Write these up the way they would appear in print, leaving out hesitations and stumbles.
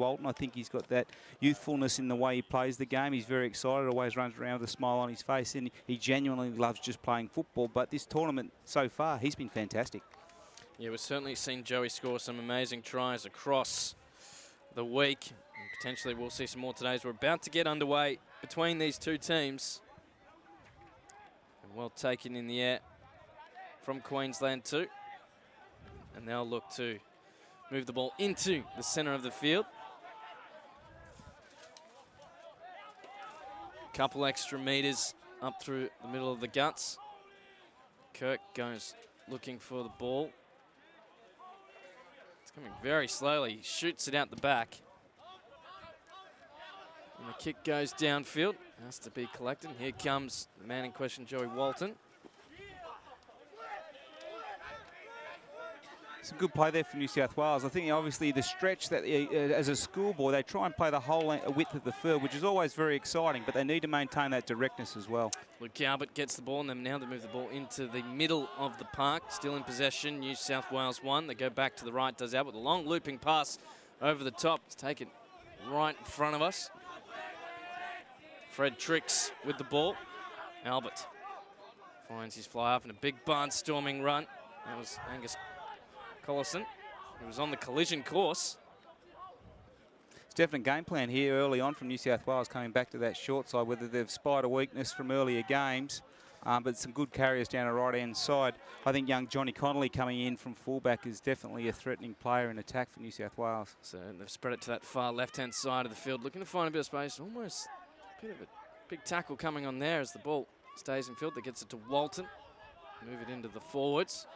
Walton. I think he's got that youthfulness in the way he plays the game. He's very excited, always runs around with a smile on his face, and he genuinely loves just playing football. But this tournament so far, he's been fantastic. Yeah, we've certainly seen Joey score some amazing tries across the week. And potentially we'll see some more today as we're about to get underway between these two teams. And well taken in the air from Queensland too. And they'll look to move the ball into the centre of the field. Couple extra metres up through the middle of the guts. Kirk goes looking for the ball. It's coming very slowly. He shoots it out the back. And the kick goes downfield. Has to be collected. Here comes the man in question, Joey Walton. Some good play there for New South Wales. I think obviously the stretch that as a schoolboy, they try and play the whole width of the field, which is always very exciting, but they need to maintain that directness as well. Luke Albert gets the ball, and then now they move the ball into the middle of the park. Still in possession, New South Wales 1. They go back to the right, does Albert. The long looping pass over the top. It's taken right in front of us. Fred Tricks with the ball. Albert finds his fly off in a big barnstorming run. That was Angus Collison, who was on the collision course. It's definitely a game plan here early on from New South Wales, coming back to that short side, whether they've spied a weakness from earlier games, but some good carriers down the right-hand side. I think young Johnny Connolly coming in from fullback is definitely a threatening player in attack for New South Wales. So they've spread it to that far left-hand side of the field, looking to find a bit of space. Almost a bit of a big tackle coming on there as the ball stays in field. That gets it to Walton. Move it into the forwards.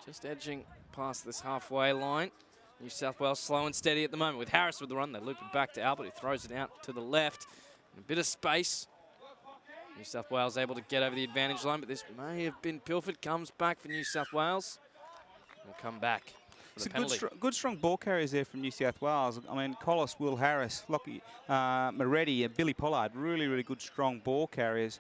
Just edging past this halfway line. New South Wales slow and steady at the moment with Harris with the run. They loop it back to Albert, who throws it out to the left. And a bit of space. New South Wales able to get over the advantage line, but this may have been pilfered. Comes back for New South Wales. Will come back for the penalty. Good strong ball carriers there from New South Wales. I mean, Collis, Will Harris, Lockie Moretti and Billy Pollard, really, really good strong ball carriers.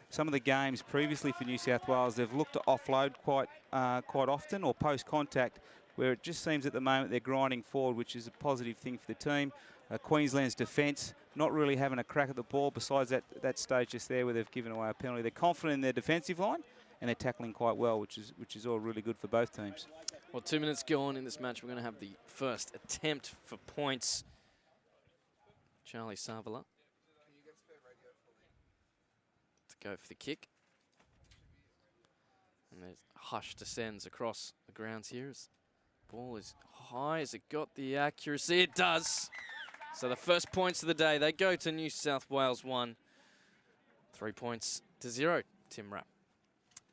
Some of the games previously for New South Wales, they've looked to offload quite often or post-contact, where it just seems at the moment they're grinding forward, which is a positive thing for the team. Queensland's defence not really having a crack at the ball besides that stage just there where they've given away a penalty. They're confident in their defensive line and they're tackling quite well, which is all really good for both teams. Well, 2 minutes gone in this match. We're going to have the first attempt for points. Charlie Savala to go for the kick. And there's hush descends across the grounds here as the ball is high. Has it got the accuracy? It does. So the first points of the day, they go to New South Wales 1. 3 points to 0, Tim Rapp.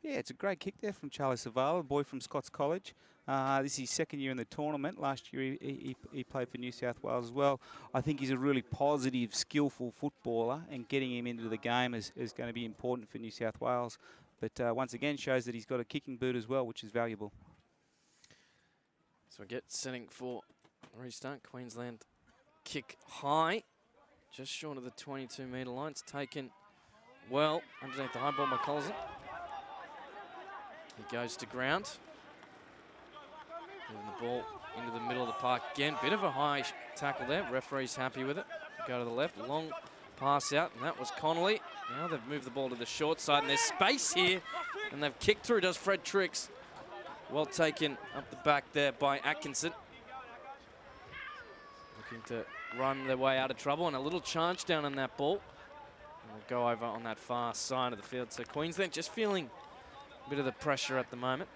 Yeah, it's a great kick there from Charlie Savala, a boy from Scots College. This is his second year in the tournament. Last year he played for New South Wales as well. I think he's a really positive, skillful footballer, and getting him into the game is going to be important for New South Wales. But once again, shows that he's got a kicking boot as well, which is valuable. So we get setting for restart. Queensland kick high, just short of the 22-metre line. It's taken well underneath the high ball by Collison. He goes to ground. Moving the ball into the middle of the park again. Bit of a high tackle there. Referee's happy with it. Go to the left. Long pass out, and that was Connolly. Now they've moved the ball to the short side, and there's space here. And they've kicked through, does Fred Tricks. Well taken up the back there by Atkinson. Looking to run their way out of trouble, and a little charge down on that ball. And we'll go over on that far side of the field. So Queensland just feeling a bit of the pressure at the moment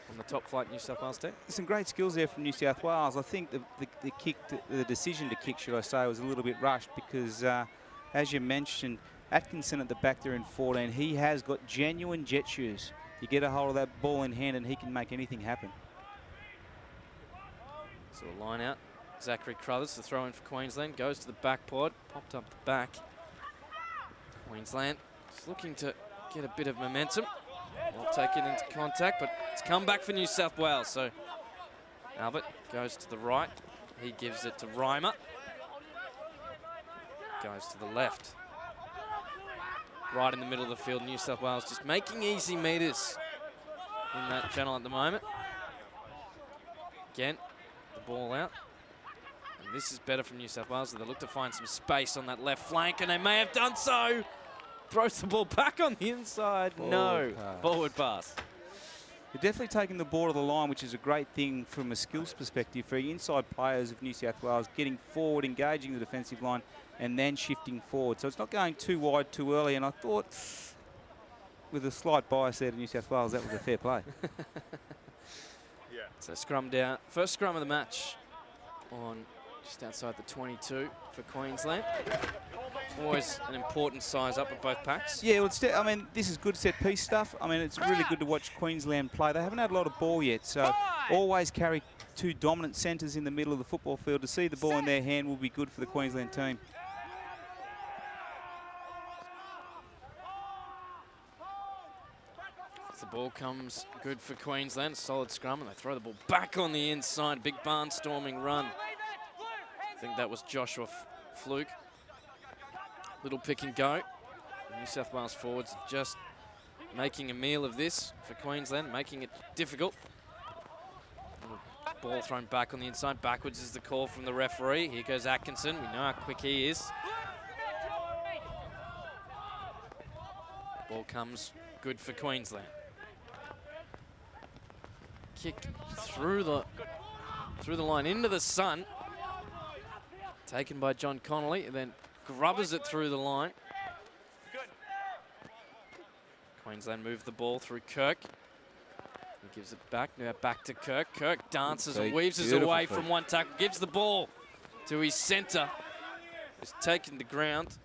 on the top flight New South Wales team. Some great skills there from New South Wales. I think the decision to kick, should I say, was a little bit rushed because, as you mentioned, Atkinson at the back there in 14, he has got genuine jet shoes. You get a hold of that ball in hand and he can make anything happen. So a line out. Zachary Crothers, the throw in for Queensland, goes to the back pod, popped up the back. Queensland is looking to get a bit of momentum. Well taken into contact, but it's come back for New South Wales. So Albert goes to the right. He gives it to Reimer. Goes to the left. Right in the middle of the field, New South Wales just making easy meters in that channel at the moment. Again, the ball out. And And this is better from New South Wales. They look to find some space on that left flank, and they may have done so. Throws the ball back on the inside. Forward pass. They're definitely taking the ball to the line, which is a great thing from a skills perspective for inside players of New South Wales, getting forward, engaging the defensive line, and then shifting forward. So it's not going too wide too early, and I thought, with a slight bias there to New South Wales, that was a fair play. So scrum down. First scrum of the match on just outside the 22 for Queensland. Always an important size up at both packs. Yeah, well, I mean, this is good set-piece stuff. I mean, it's really good to watch Queensland play. They haven't had a lot of ball yet, so always carry two dominant centres in the middle of the football field. To see the ball in their hand will be good for the Queensland team. The ball comes good for Queensland. Solid scrum, and they throw the ball back on the inside. Big barnstorming run. I think that was Joshua Fluke. Little pick and go. New South Wales forwards just making a meal of this for Queensland, making it difficult. Ball thrown back on the inside. Backwards is the call from the referee. Here goes Atkinson. We know how quick he is. Ball comes good for Queensland. Kick through the line into the sun. Taken by John Connolly, and then grubbers it through the line. Queensland move the ball through Kirk. He gives it back, now back to Kirk. Kirk dances and weaves his away from one tackle, gives the ball to his centre. He's taken the ground.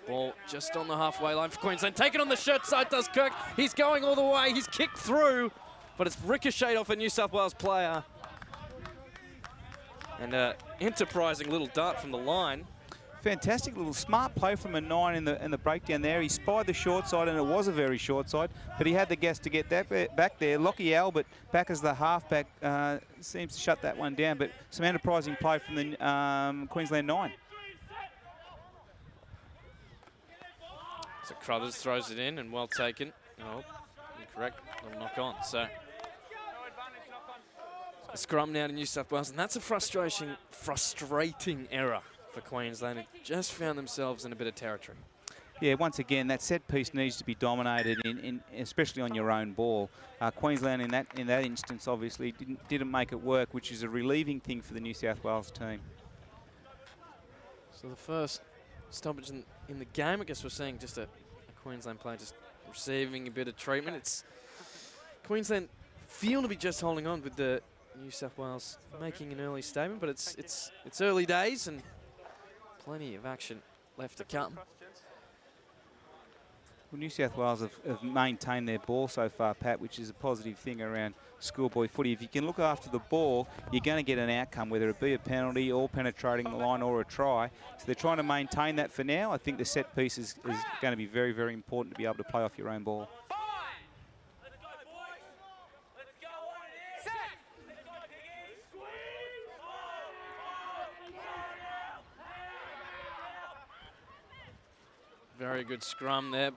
Ball just on the halfway line for Queensland. Taken on the shirt side does Kirk. He's going all the way, he's kicked through, but it's ricocheted off a New South Wales player. And an enterprising little dart from the line. Fantastic little smart play from a 9 in the breakdown there. He spied the short side, and it was a very short side, but he had the gas to get that back there. Lockie Albert back as the halfback seems to shut that one down, but some enterprising play from the Queensland 9. So Crothers throws it in, and well taken. Oh, incorrect, little knock on. So a scrum now to New South Wales, and that's a frustrating error for Queensland. It just found themselves in a bit of territory. Yeah, once again, that set piece needs to be dominated, especially on your own ball. Queensland in that instance obviously didn't make it work, which is a relieving thing for the New South Wales team. So the first stoppage in the game, I guess we're seeing just a Queensland player just receiving a bit of treatment. It's Queensland feel to be just holding on with the New South Wales making an early statement, but it's early days and plenty of action left to come. Well, New South Wales have maintained their ball so far, Pat, which is a positive thing around schoolboy footy. If you can look after the ball, you're going to get an outcome, whether it be a penalty or penetrating the line or a try. So they're trying to maintain that for now. I think the set piece is going to be very, very important to be able to play off your own ball. Very good scrum there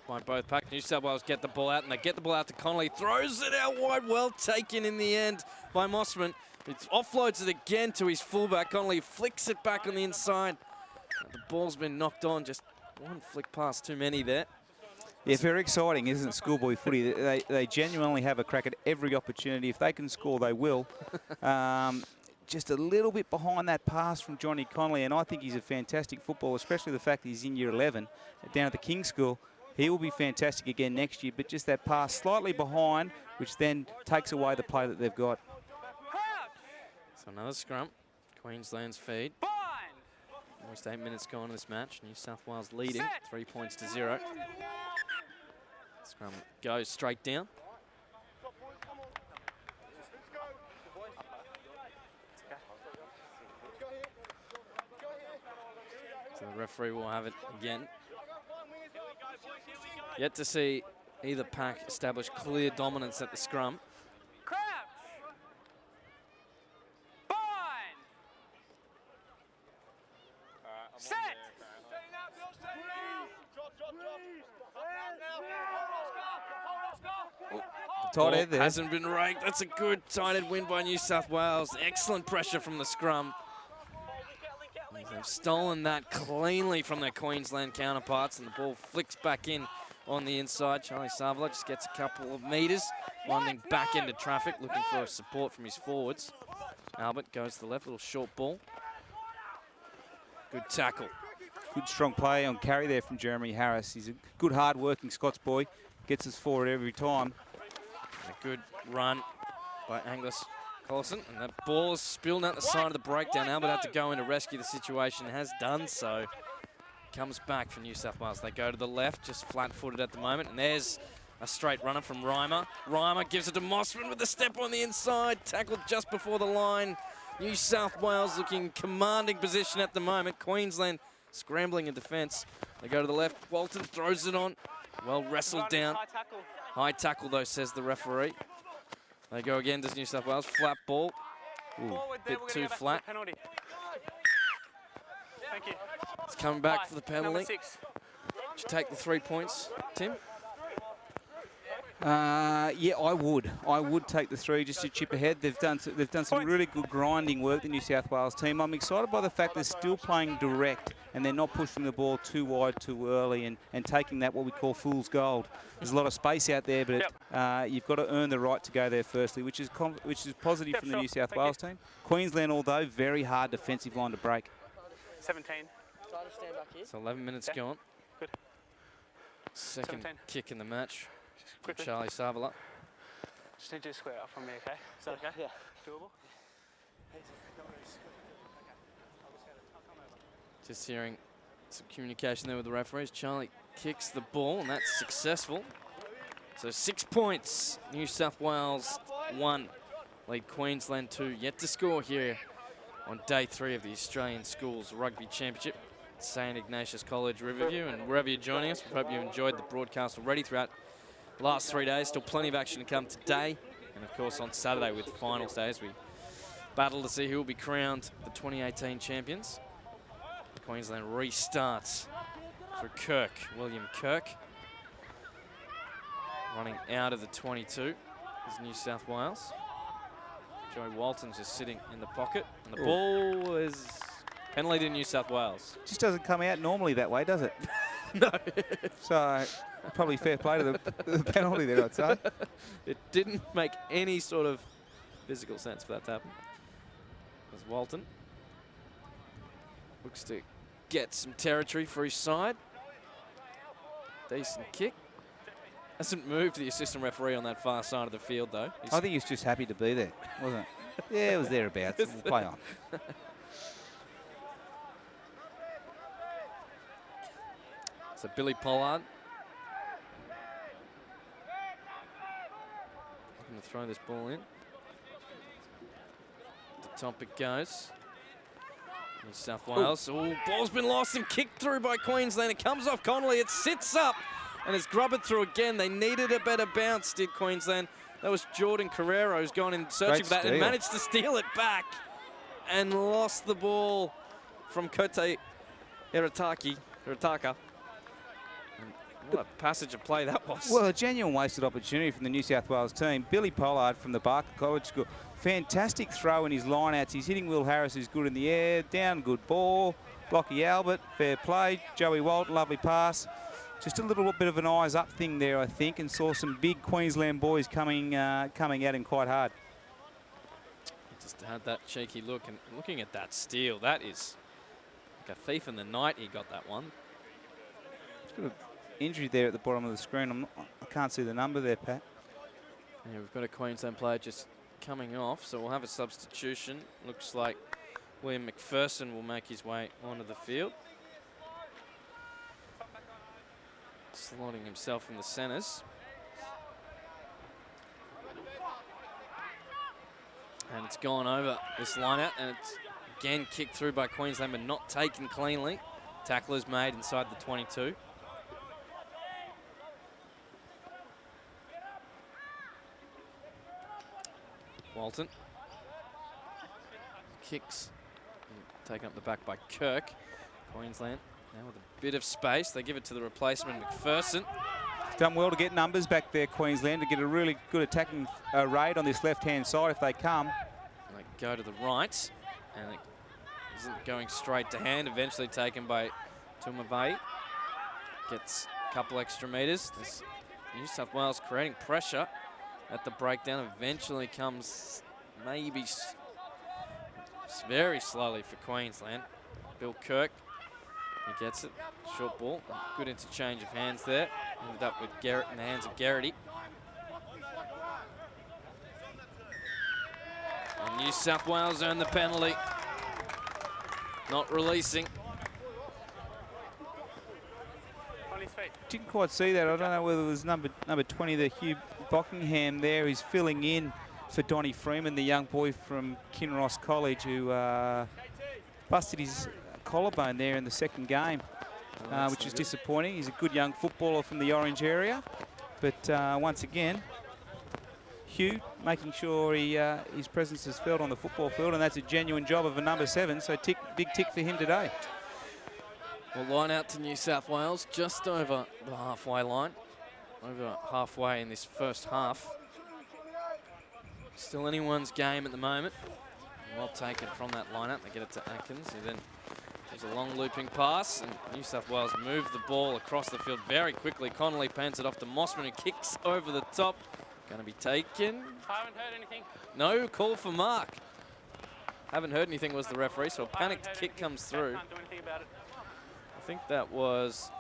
by both packs. New South Wales get the ball out, and they get the ball out to Connolly. Throws it out wide, well taken in the end by Mossman. It offloads it again to his fullback. Connolly flicks it back on the inside. The ball's been knocked on, just one flick past too many there. Yeah, very exciting, isn't it, schoolboy footy? They genuinely have a crack at every opportunity. If they can score, they will. Just a little bit behind that pass from Johnny Connolly, and I think he's a fantastic footballer, especially the fact he's in year 11 down at the King's School. He will be fantastic again next year, but just that pass slightly behind, which then takes away the play that they've got. So another scrum, Queensland's feed. Almost 8 minutes gone in this match. New South Wales leading 3 points to 0. Scrum goes straight down. So the referee will have it again. Yet to see either pack establish clear dominance at the scrum. tight head there. Hasn't been raked. That's a good tight head win by New South Wales. Excellent pressure from the scrum. They've stolen that cleanly from their Queensland counterparts, and the ball flicks back in on the inside. Charlie Savala just gets a couple of metres, winding back into traffic, looking for support from his forwards. Albert goes to the left, little short ball. Good tackle. Good strong play on carry there from Jeremy Harris. He's a good hard-working Scots boy. Gets us forward every time. And a good run by Angus Collison, and that ball is spilled out the side of the breakdown. Albert had to go in to rescue the situation, has done so. Comes back for New South Wales. They go to the left, just flat-footed at the moment, and there's a straight runner from Reimer. Reimer gives it to Mossman with a step on the inside, tackled just before the line. New South Wales looking commanding position at the moment. Queensland scrambling in defence. They go to the left. Walton throws it on. Well wrestled down. High tackle though, says the referee. They go again, does New South Wales. Flat ball. Ooh, bit too flat. Thank you. It's coming back for the penalty. Should you take the 3 points, Tim? Yeah, I would. I would take the 3 just to chip ahead. They've done some really good grinding work, the New South Wales team. I'm excited by the fact they're still playing direct and they're not pushing the ball too wide too early and taking that what we call fool's gold. There's a lot of space out there, but you've got to earn the right to go there firstly, which is positive from the New South Wales team. Queensland, although, very hard defensive line to break. 17. So 11 minutes gone. Good. Second 17. kick in the match. Quickly. Charlie Savala. Just need you to square up from me, okay? Is that okay? Yeah. Doable? Just hearing some communication there with the referees. Charlie kicks the ball, and that's successful. So 6 points. New South Wales 1. Lead Queensland 2. Yet to score here on day 3 of the Australian Schools Rugby Championship. St Ignatius College Riverview, and wherever you're joining us, we hope you enjoyed the broadcast already throughout the last 3 days. Still plenty of action to come today, and of course on Saturday with the finals days. We battle to see who will be crowned the 2018 champions. Queensland restarts for Kirk, William Kirk. Running out of the 22 is New South Wales. Joey Walton's just sitting in the pocket, and the ball is penalty to New South Wales. Just doesn't come out normally that way, does it? No. So probably fair play to the penalty there, I'd say. It didn't make any sort of physical sense for that to happen. As Walton looks to get some territory for his side. Decent kick. Hasn't moved the assistant referee on that far side of the field, though. I think he's just happy to be there, wasn't it? Yeah, it was thereabouts. We'll play on. So Billy Pollard looking to throw this ball in. The top it goes. New South Wales. Oh, ball's been lost and kicked through by Queensland. It comes off Connolly. It sits up and it's grubbered through again. They needed a better bounce, did Queensland. That was Jordan Carrero who's gone in searching for that and managed to steal it back and lost the ball from Kote Hirataka. What a passage of play that was. Well, a genuine wasted opportunity from the New South Wales team. Billy Pollard from the Barker College School. Fantastic throw in his line-outs. He's hitting Will Harris, who's good in the air. Down, good ball. Blocky Albert, fair play. Joey Walton, lovely pass. Just a little bit of an eyes-up thing there, I think, and saw some big Queensland boys coming at him quite hard. Just had that cheeky look, and looking at that steal, that is like a thief in the night. He got that one. Got an injury there at the bottom of the screen. I can't see the number there, Pat. Yeah, we've got a Queensland player just coming off, so we'll have a substitution. Looks like William McPherson will make his way onto the field. Slotting himself in the centres. And it's gone over this line-out, and it's again kicked through by Queensland, but not taken cleanly. Tackle is made inside the 22. Walton. Kicks. Taken up the back by Kirk. Queensland Now with a bit of space, they give it to the replacement, McPherson. Done well to get numbers back there, Queensland, to get a really good attacking raid on this left-hand side if they come. They go to the right, and it isn't going straight to hand, eventually taken by Tumavai. Gets a couple extra metres. This New South Wales creating pressure at the breakdown. Eventually comes maybe very slowly for Queensland. Bill Kirk, he gets it. Short ball. Good interchange of hands there. Ended up with Garrett in the hands of Garrity. And New South Wales earn the penalty. Not releasing. On his feet. Didn't quite see that. I don't know whether it was number 20 there, Hugh Buckingham there. He's filling in for Donnie Freeman, the young boy from Kinross College who busted his collarbone there in the second game, which is disappointing. He's a good young footballer from the Orange area. But once again, Hugh making sure his presence is felt on the football field, and that's a genuine job of a number 7. So big tick for him today. Well, line out to New South Wales, just over the halfway line. Over halfway in this first half. Still anyone's game at the moment. Well taken from that lineup. They get it to Atkins, who then there's a long looping pass, and New South Wales move the ball across the field very quickly. Connolly pans it off to Mossman, who kicks over the top. Going to be taken. I haven't heard anything. No call for mark. Haven't heard anything was the referee, so a panicked kick comes through. Can't do anything about it. I think that was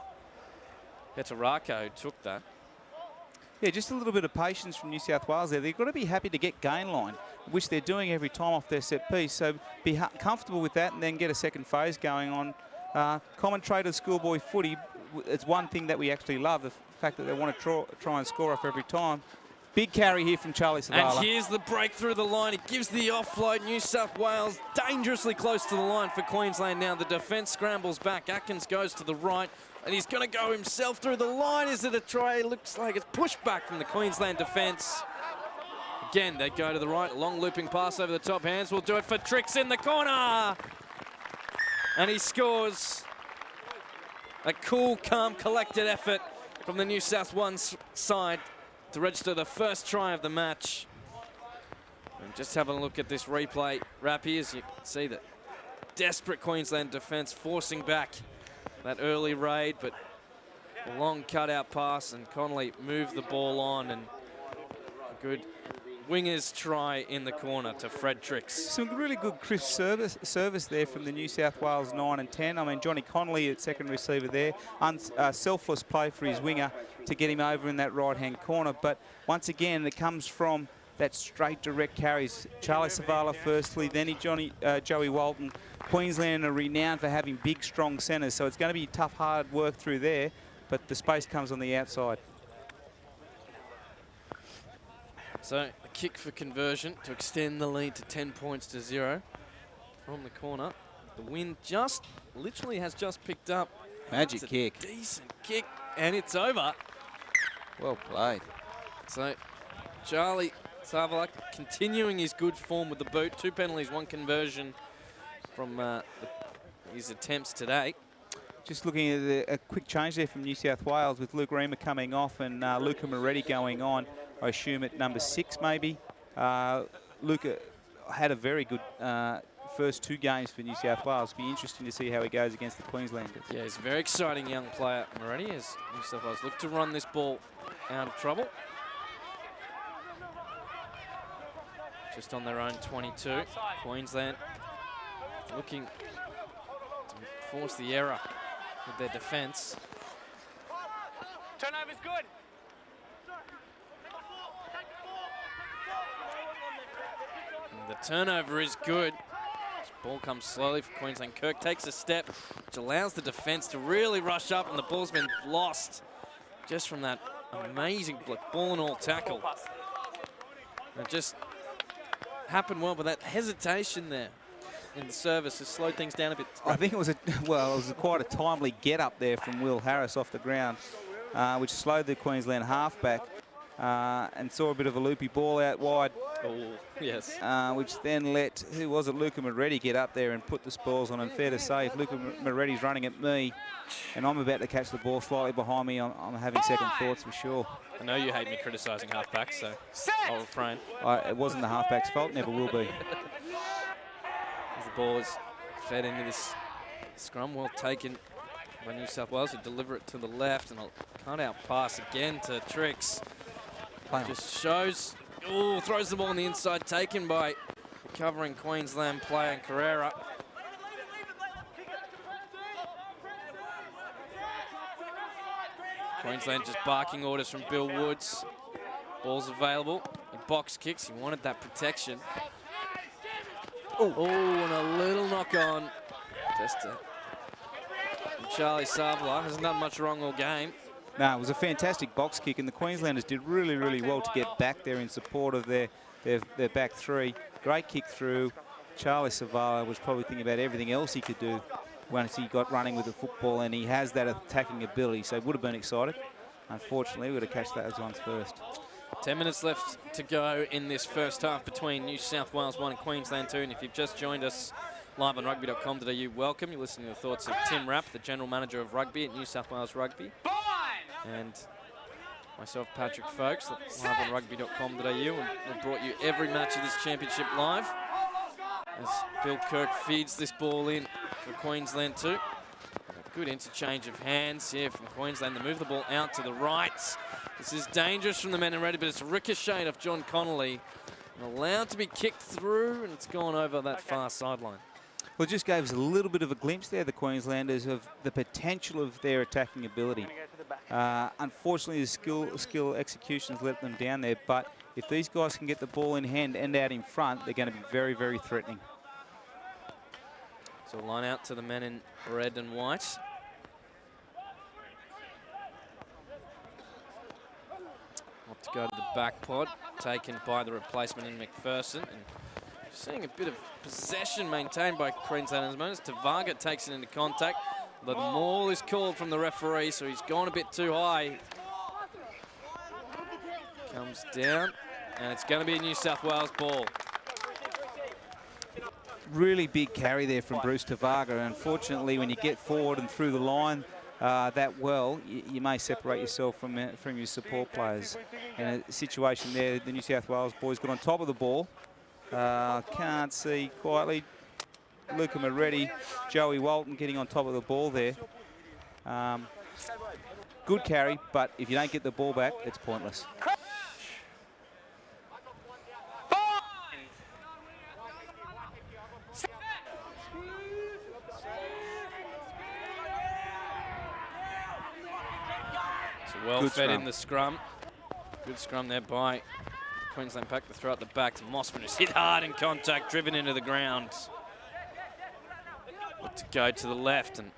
Petarako who took that. Yeah, just a little bit of patience from New South Wales there. They've got to be happy to get gain line, which they're doing every time off their set piece. So be comfortable with that and then get a second phase going on. Commentator schoolboy footy, it's one thing that we actually love, the fact that they want to try and score off every time. Big carry here from Charlie Savala. And here's the break through the line. It gives the offload. New South Wales dangerously close to the line for Queensland now. The defence scrambles back. Atkins goes to the right. And he's going to go himself through the line. Is it a try? It looks like it's pushed back from the Queensland defence. Again, they go to the right. Long looping pass over the top. Hands will do it for Tricks in the corner. And he scores. A cool, calm, collected effort from the New South Wales side to register the first try of the match. And just having a look at this replay wrap here, as you can see that desperate Queensland defence forcing back that early raid, but a long cutout pass, and Connolly moved the ball on, and a good winger's try in the corner to Fred Tricks. Some really good crisp service there from the New South Wales 9 and 10. I mean, Johnny Connolly at second receiver there. Selfless play for his winger to get him over in that right-hand corner. But once again, it comes from that straight, direct carries. Charlie Savala firstly, then Joey Walton. Queensland are renowned for having big, strong centres, so it's going to be tough, hard work through there, but the space comes on the outside. So a kick for conversion to extend the lead to 10 points to 0 from the corner. The wind just literally has just picked up. Magic kick. Decent kick, and it's over. Well played. So Charlie Savala continuing his good form with the boot. 2 penalties, 1 conversion from his attempts today. Just looking at a quick change there from New South Wales with Luke Reamer coming off and Luca Moretti going on, I assume at number 6 maybe. Luca had a very good first 2 games for New South Wales. Be interesting to see how he goes against the Queenslanders. Yeah, he's a very exciting young player, Moretti, as New South Wales look to run this ball out of trouble. Just on their own 22. Queensland looking to force the error with their defence. Turnover's good. And the turnover is good. This ball comes slowly for Queensland. Kirk takes a step, which allows the defence to really rush up, and the ball's been lost just from that amazing ball and all tackle. It just happened well, but that hesitation there in the service has slowed things down a bit. I think it was quite a timely get up there from Will Harris off the ground, which slowed the Queensland halfback and saw a bit of a loopy ball out wide Oh, yes. which then let, who was it, Luca Moretti get up there and put the spoils on. And fair to say, if Luca Moretti's running at me and I'm about to catch the ball slightly behind me, I'm having second thoughts for sure. I know you hate me criticising halfbacks, so I'll refrain. It wasn't the halfback's fault, never will be. As the ball is fed into this scrum, well taken by New South Wales, who deliver it to the left, and a cut-out pass again to Trix. Just shows, throws the ball on the inside, taken by recovering Queensland player Carrera. Queensland just barking orders from Bill Woods. Ball's available. He box kicks. He wanted that protection. Oh, and a little knock on. Just Charlie Savla hasn't done much wrong all game. No, it was a fantastic box kick, and the Queenslanders did really, really well to get back there in support of their back three. Great kick through. Charlie Savla was probably thinking about everything else he could do once he got running with the football, and he has that attacking ability, so would have been excited. Unfortunately, we've got to catch that as ones first. 10 minutes left to go in this first half between New South Wales 1 and Queensland 2. And if you've just joined us live on Rugby.com.au, welcome. You're listening to the thoughts of Tim Rapp, the General Manager of Rugby at New South Wales Rugby. And myself, Patrick Folkes, live on Rugby.com.au. And we brought you every match of this championship live as Bill Kirk feeds this ball in for Queensland 2. A good interchange of hands here from Queensland. They move the ball out to the right. This is dangerous from the men in red, but it's ricocheted off John Connolly and allowed to be kicked through, and it's gone over that far sideline. Well, it just gave us a little bit of a glimpse there, the Queenslanders, of the potential of their attacking ability. Unfortunately, the skill executions let them down there, but if these guys can get the ball in hand and out in front, they're going to be very, very threatening. So line out to the men in red and white. Up to go to the back pod, taken by the replacement in McPherson. And seeing a bit of possession maintained by Queensland at the moment. Tavaga takes it into contact. The maul is called from the referee, so he's gone a bit too high. Comes down, and it's going to be a New South Wales ball. Really big carry there from Bruce Tavaga. Unfortunately, when you get forward and through the line that well, you may separate yourself from your support players. In a situation there, the New South Wales boys got on top of the ball. Can't see quietly. Luca Moretti, Joey Walton getting on top of the ball there. Good carry, but if you don't get the ball back, it's pointless. Well Good fed scrum. in the scrum. Good scrum there by Queensland pack to throw at the back to Mossman, who's hit hard in contact, driven into the ground. Look to go to the left, and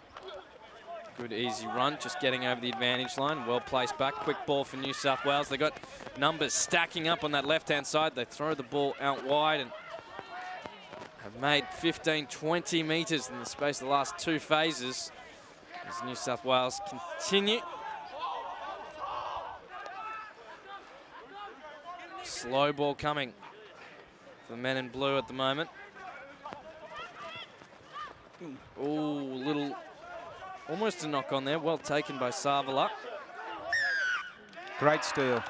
good easy run, just getting over the advantage line. Well placed back, quick ball for New South Wales. They got numbers stacking up on that left-hand side. They throw the ball out wide and have made 15, 20 metres in the space of the last two phases as New South Wales continue. Slow ball coming for the men in blue at the moment. Little, almost a knock on there. Well taken by Savla. Great steal.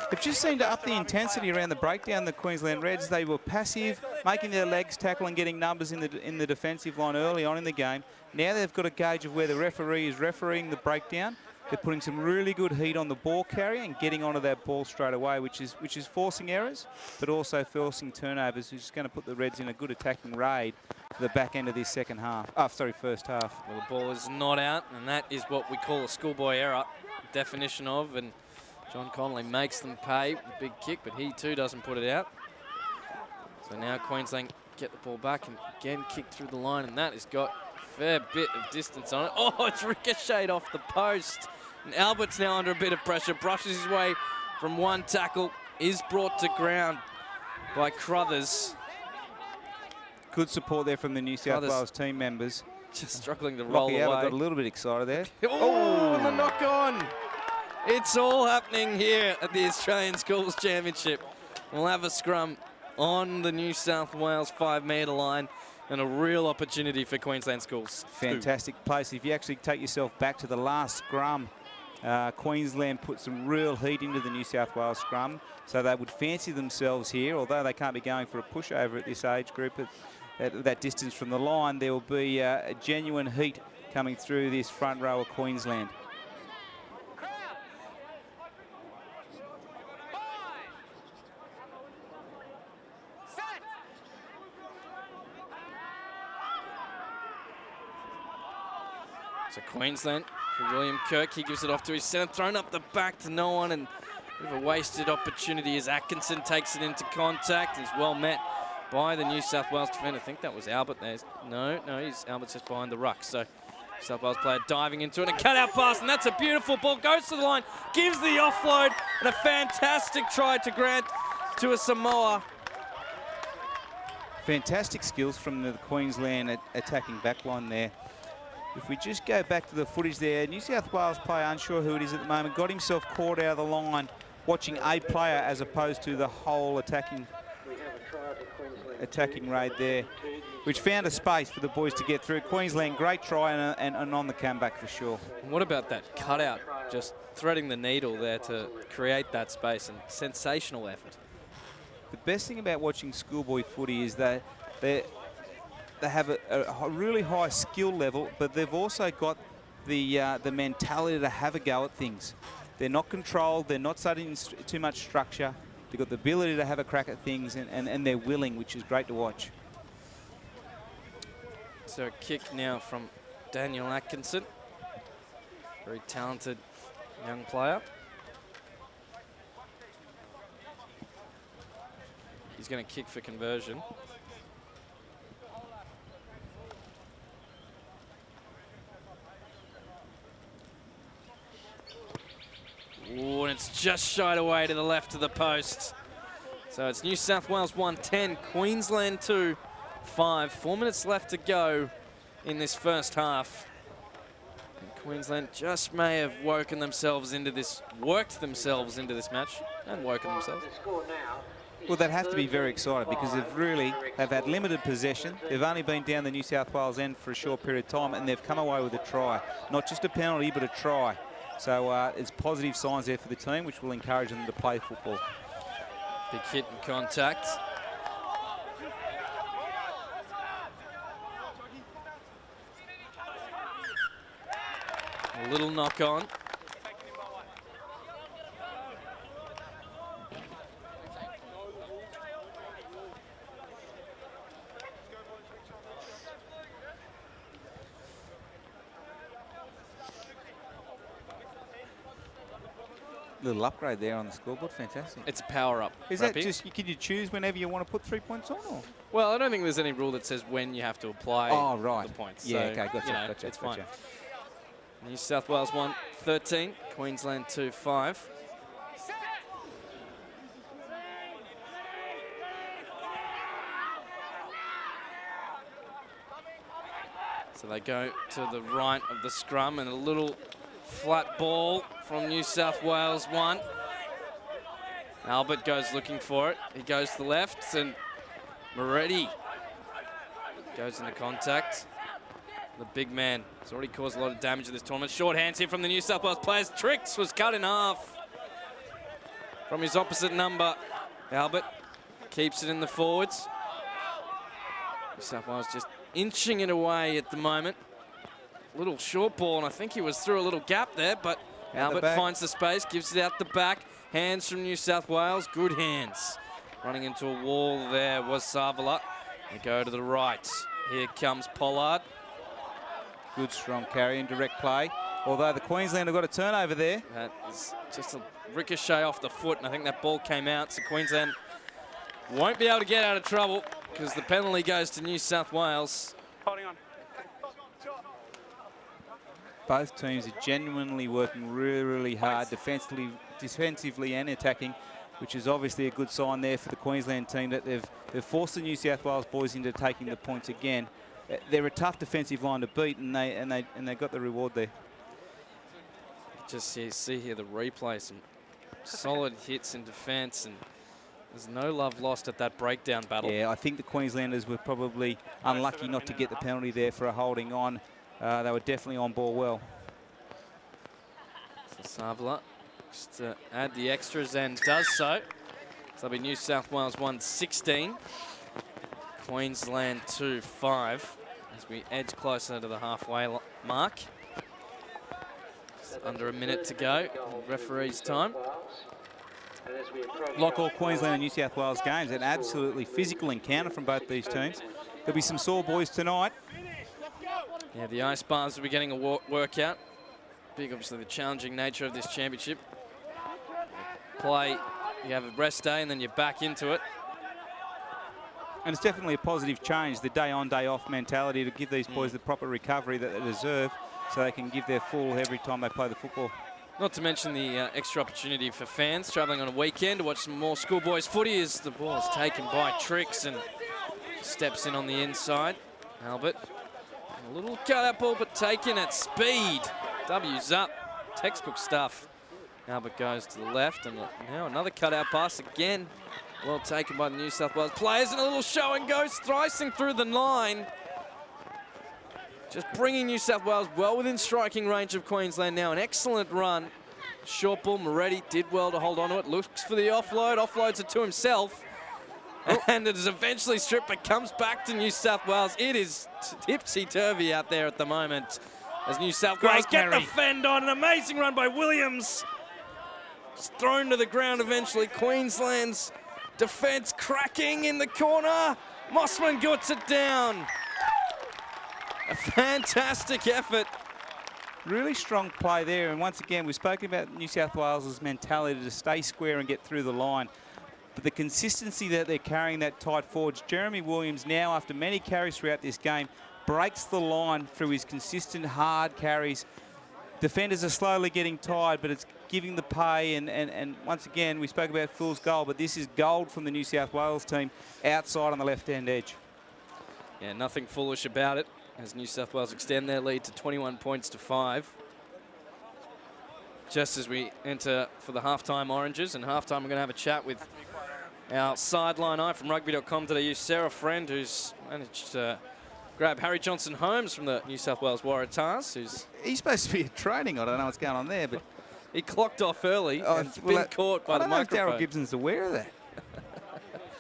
They've just seemed to up the intensity around the breakdown, the Queensland Reds. They were passive, making their legs tackle and getting numbers in the defensive line early on in the game. Now they've got a gauge of where the referee is refereeing the breakdown. They're putting some really good heat on the ball carrier and getting onto that ball straight away, which is forcing errors, but also forcing turnovers, which is going to put the Reds in a good attacking raid for the back end of this first half. Well, the ball is not out, and that is what we call a schoolboy error, definition of, and John Connolly makes them pay the big kick, but he too doesn't put it out. So now Queensland get the ball back and again kick through the line, and that has got a fair bit of distance on it. Oh, it's ricocheted off the post. And Albert's now under a bit of pressure, brushes his way from one tackle, is brought to ground by Crothers. Good support there from the New South Wales team members. Just struggling to roll away. Got a little bit excited there. And the knock on. It's all happening here at the Australian Schools Championship. We'll have a scrum on the New South Wales 5-metre line, and a real opportunity for Queensland Schools. Fantastic place. If you actually take yourself back to the last scrum, Queensland put some real heat into the New South Wales scrum, so they would fancy themselves here, although they can't be going for a pushover at this age group at that distance from the line. There will be a genuine heat coming through this front row of Queensland. So Queensland for William Kirk. He gives it off to his centre, thrown up the back to no one, and a bit of a wasted opportunity as Atkinson takes it into contact. He's well met by the New South Wales defender. I think that was Albert there. No, Albert's just behind the ruck. So New South Wales player diving into it, and a cut-out pass, and that's a beautiful ball. Goes to the line, gives the offload, and a fantastic try to grant to a Samoa. Fantastic skills from the Queensland attacking backline there. If we just go back to the footage there, New South Wales player, unsure who it is at the moment, got himself caught out of the line watching a player as opposed to the whole attacking raid there, which found a space for the boys to get through. Queensland, great try and on the comeback for sure. What about that cutout, just threading the needle there to create that space, and sensational effort. The best thing about watching schoolboy footy is that they have a really high skill level, but they've also got the mentality to have a go at things. They're not controlled, they're not studying too much structure. They've got the ability to have a crack at things, and they're willing, which is great to watch. So a kick now from Daniel Atkinson. Very talented young player. He's going to kick for conversion. Ooh, and it's just shied away to the left of the post. So it's New South Wales 1-10, Queensland 2-5. 4 minutes left to go in this first half. And Queensland just may have worked themselves into this match, and woken themselves. Well, they'd have to be very excited because they've had limited possession. They've only been down the New South Wales end for a short period of time, and they've come away with a try. Not just a penalty, but a try. So it's positive signs there for the team, which will encourage them to play football. Big hit and contact. A little knock on. Little upgrade there on the scoreboard, fantastic. It's a power up. Is that just, can you choose whenever you want to put 3 points on? Or? Well, I don't think there's any rule that says when you have to apply the points. Yeah, so, okay, gotcha, you know, gotcha. It's fine. New South Wales 1-13, Queensland 2-5. So they go to the right of the scrum, and a little flat ball from New South Wales 1. Albert goes looking for it. He goes to the left, and Moretti goes into contact. The big man has already caused a lot of damage in this tournament. Short hands here from the New South Wales players. Tricks was cut in half from his opposite number. Albert keeps it in the forwards. New South Wales just inching it away at the moment. Little short ball, and I think he was through a little gap there, but Albert finds the space, gives it out the back. Hands from New South Wales, good hands. Running into a wall there was Savala. They go to the right. Here comes Pollard. Good strong carry and direct play. Although the Queensland have got a turnover there. That is just a ricochet off the foot, and I think that ball came out, so Queensland won't be able to get out of trouble because the penalty goes to New South Wales. Holding on. Both teams are genuinely working really hard defensively and attacking, which is obviously a good sign there for the Queensland team that they've forced the New South Wales boys into taking the points again. They're a tough defensive line to beat, and they got the reward there. Just see here the replay, some solid hits in defence, and There's no love lost at that breakdown battle. Yeah, I think the Queenslanders were probably unlucky not to get the penalty there for a holding on. They were definitely on ball well. So Savla just to add the extras and does so. So that'll be New South Wales 1-16. Queensland 2-5 as we edge closer to the halfway mark. Just under a minute to go. Referee's time. Like all Queensland and New South Wales games, an absolutely physical encounter from both these teams. There'll be some sore boys tonight. Yeah, the ice bars will be getting a workout. Big, obviously, the challenging nature of this championship. Play, you have a rest day, and then you're back into it. And it's definitely a positive change, the day on, day off mentality to give these boys the proper recovery that they deserve so they can give their full every time they play the football. Not to mention the extra opportunity for fans travelling on a weekend to watch some more schoolboys footy as the ball is taken by Tricks and steps in on the inside. Albert, a little cut-out ball, but taken at speed. W's up, textbook stuff. Albert goes to the left, and now another cut-out pass again. Well taken by the New South Wales players, and a little show and go, thricing through the line. Just bringing New South Wales well within striking range of Queensland now. An excellent run. Short ball, Moretti did well to hold on to it. Looks for the offload, offloads it to himself. And it is eventually stripped, but comes back to New South Wales. It is tipsy-turvy out there at the moment. As New South Wales get the fend on. An amazing run by Williams. It's thrown to the ground eventually. Queensland's defence cracking in the corner. Mossman gets it down. A fantastic effort. Really strong play there, and once again, we've spoken about New South Wales' mentality to stay square and get through the line. But the consistency that they're carrying that tight forwards, Jeremy Williams now, after many carries throughout this game, breaks the line through his consistent hard carries. Defenders are slowly getting tired, but it's giving the pay, and once again, we spoke about Phil's goal, but this is gold from the New South Wales team outside on the left-hand edge. Yeah, nothing foolish about it, as New South Wales extend their lead to 21 points to 5. Just as we enter for the halftime oranges, and halftime we're going to have a chat with our sideline eye from Rugby.com.au, Sarah Friend, who's managed to grab Harry Johnson-Holmes from the New South Wales Waratahs. He's supposed to be training. I don't know what's going on there, but he clocked off early and been caught by the microphone. Daryl Gibson's aware of that.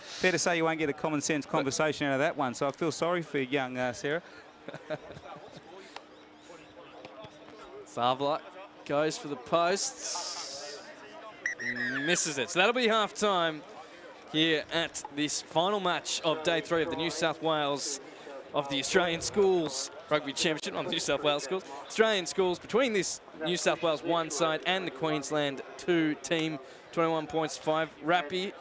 Fair to say you won't get a common sense conversation out of that one, so I feel sorry for young Sarah. Savla goes for the posts. Misses it. So that'll be half-time here at this final match of day 3 of the New South Wales of the Australian Schools Rugby Championship on the New South Wales Schools. Australian Schools between this New South Wales 1 side and the Queensland 2 team. 21 points to 5. Rappy,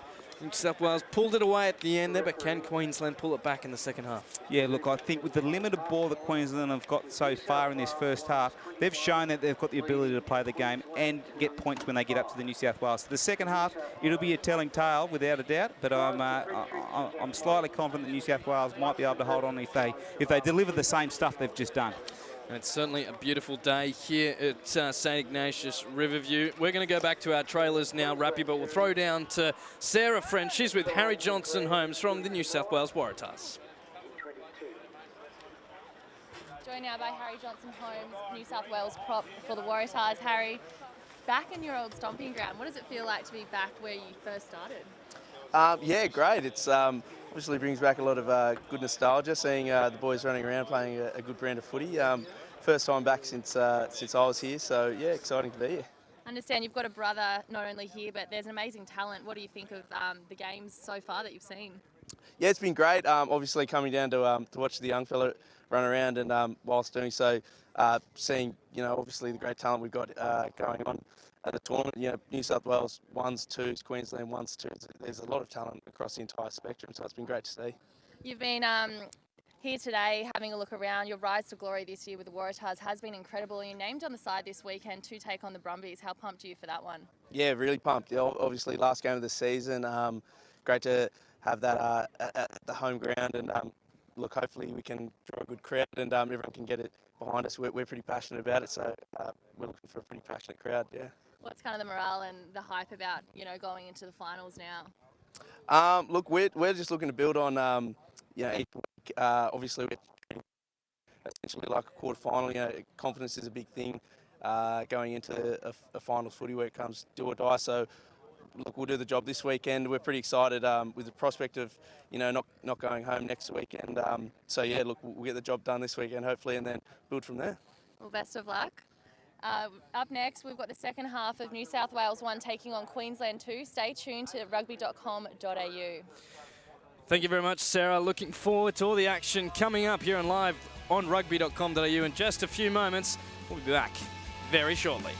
New South Wales pulled it away at the end there, but can Queensland pull it back in the second half? Yeah, look, I think with the limited ball that Queensland have got so far in this first half, they've shown that they've got the ability to play the game and get points when they get up to the New South Wales. The second half, it'll be a telling tale without a doubt, but I'm slightly confident that New South Wales might be able to hold on if they deliver the same stuff they've just done. And it's certainly a beautiful day here at St Ignatius Riverview. We're going to go back to our trailers now, Rappy, but we'll throw down to Sarah Friend. She's with Harry Johnson-Holmes from the New South Wales Waratahs. Joined now by Harry Johnson-Holmes, New South Wales prop for the Waratahs. Harry, back in your old stomping ground, what does it feel like to be back where you first started? Yeah, great. It's obviously brings back a lot of good nostalgia, seeing the boys running around playing a good brand of footy. First time back since I was here, so yeah, exciting to be here. I understand you've got a brother not only here, but there's an amazing talent. What do you think of the games so far that you've seen? Yeah, it's been great. Obviously coming down to watch the young fella run around, and whilst doing so, seeing obviously the great talent we've got going on at the tournament. New South Wales 1s, 2s, Queensland 1s, 2s. There's a lot of talent across the entire spectrum, so it's been great to see. You've been here today having a look around. Your rise to glory this year with the Waratahs has been incredible. You're named on the side this weekend to take on the Brumbies. How pumped are you for that one? Yeah, really pumped. Obviously, last game of the season. Great to have that at the home ground, and look, hopefully we can draw a good crowd and everyone can get it behind us. We're pretty passionate about it, so we're looking for a pretty passionate crowd, yeah. What's kind of the morale and the hype about, going into the finals now? Look, we're just looking to build on, each week. Obviously, we're essentially like a quarter final. Confidence is a big thing going into a finals footy where it comes do or die. So, look, we'll do the job this weekend. We're pretty excited with the prospect of, not going home next weekend. So, yeah, look, we'll get the job done this weekend, hopefully, and then build from there. Well, best of luck. Up next, we've got the second half of New South Wales I taking on Queensland II. Stay tuned to Rugby.com.au. Thank you very much, Sarah. Looking forward to all the action coming up here and live on Rugby.com.au in just a few moments. We'll be back very shortly.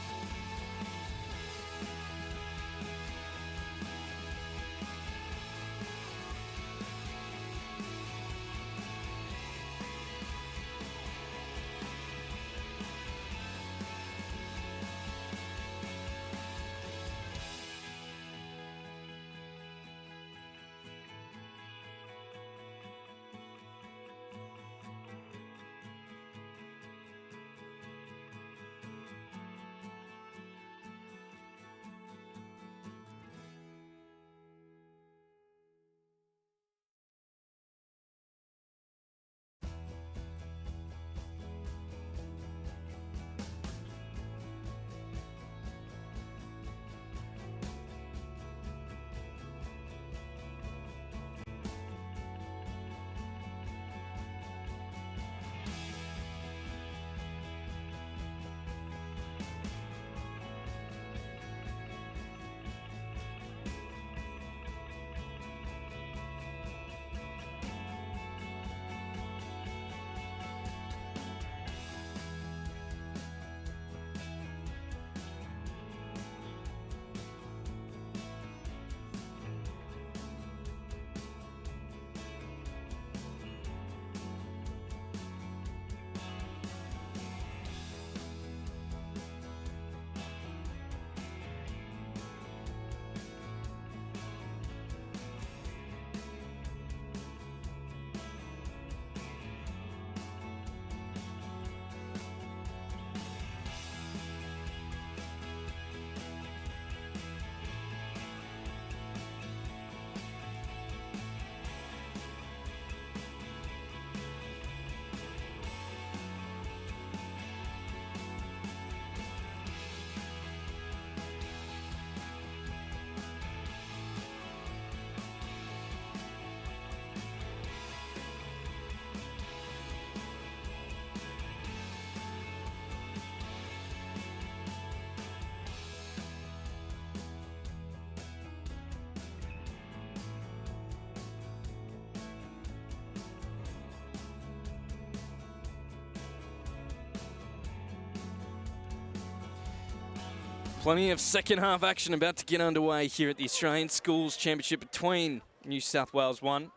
Plenty of second half action about to get underway here at the Australian Schools Championship between New South Wales I and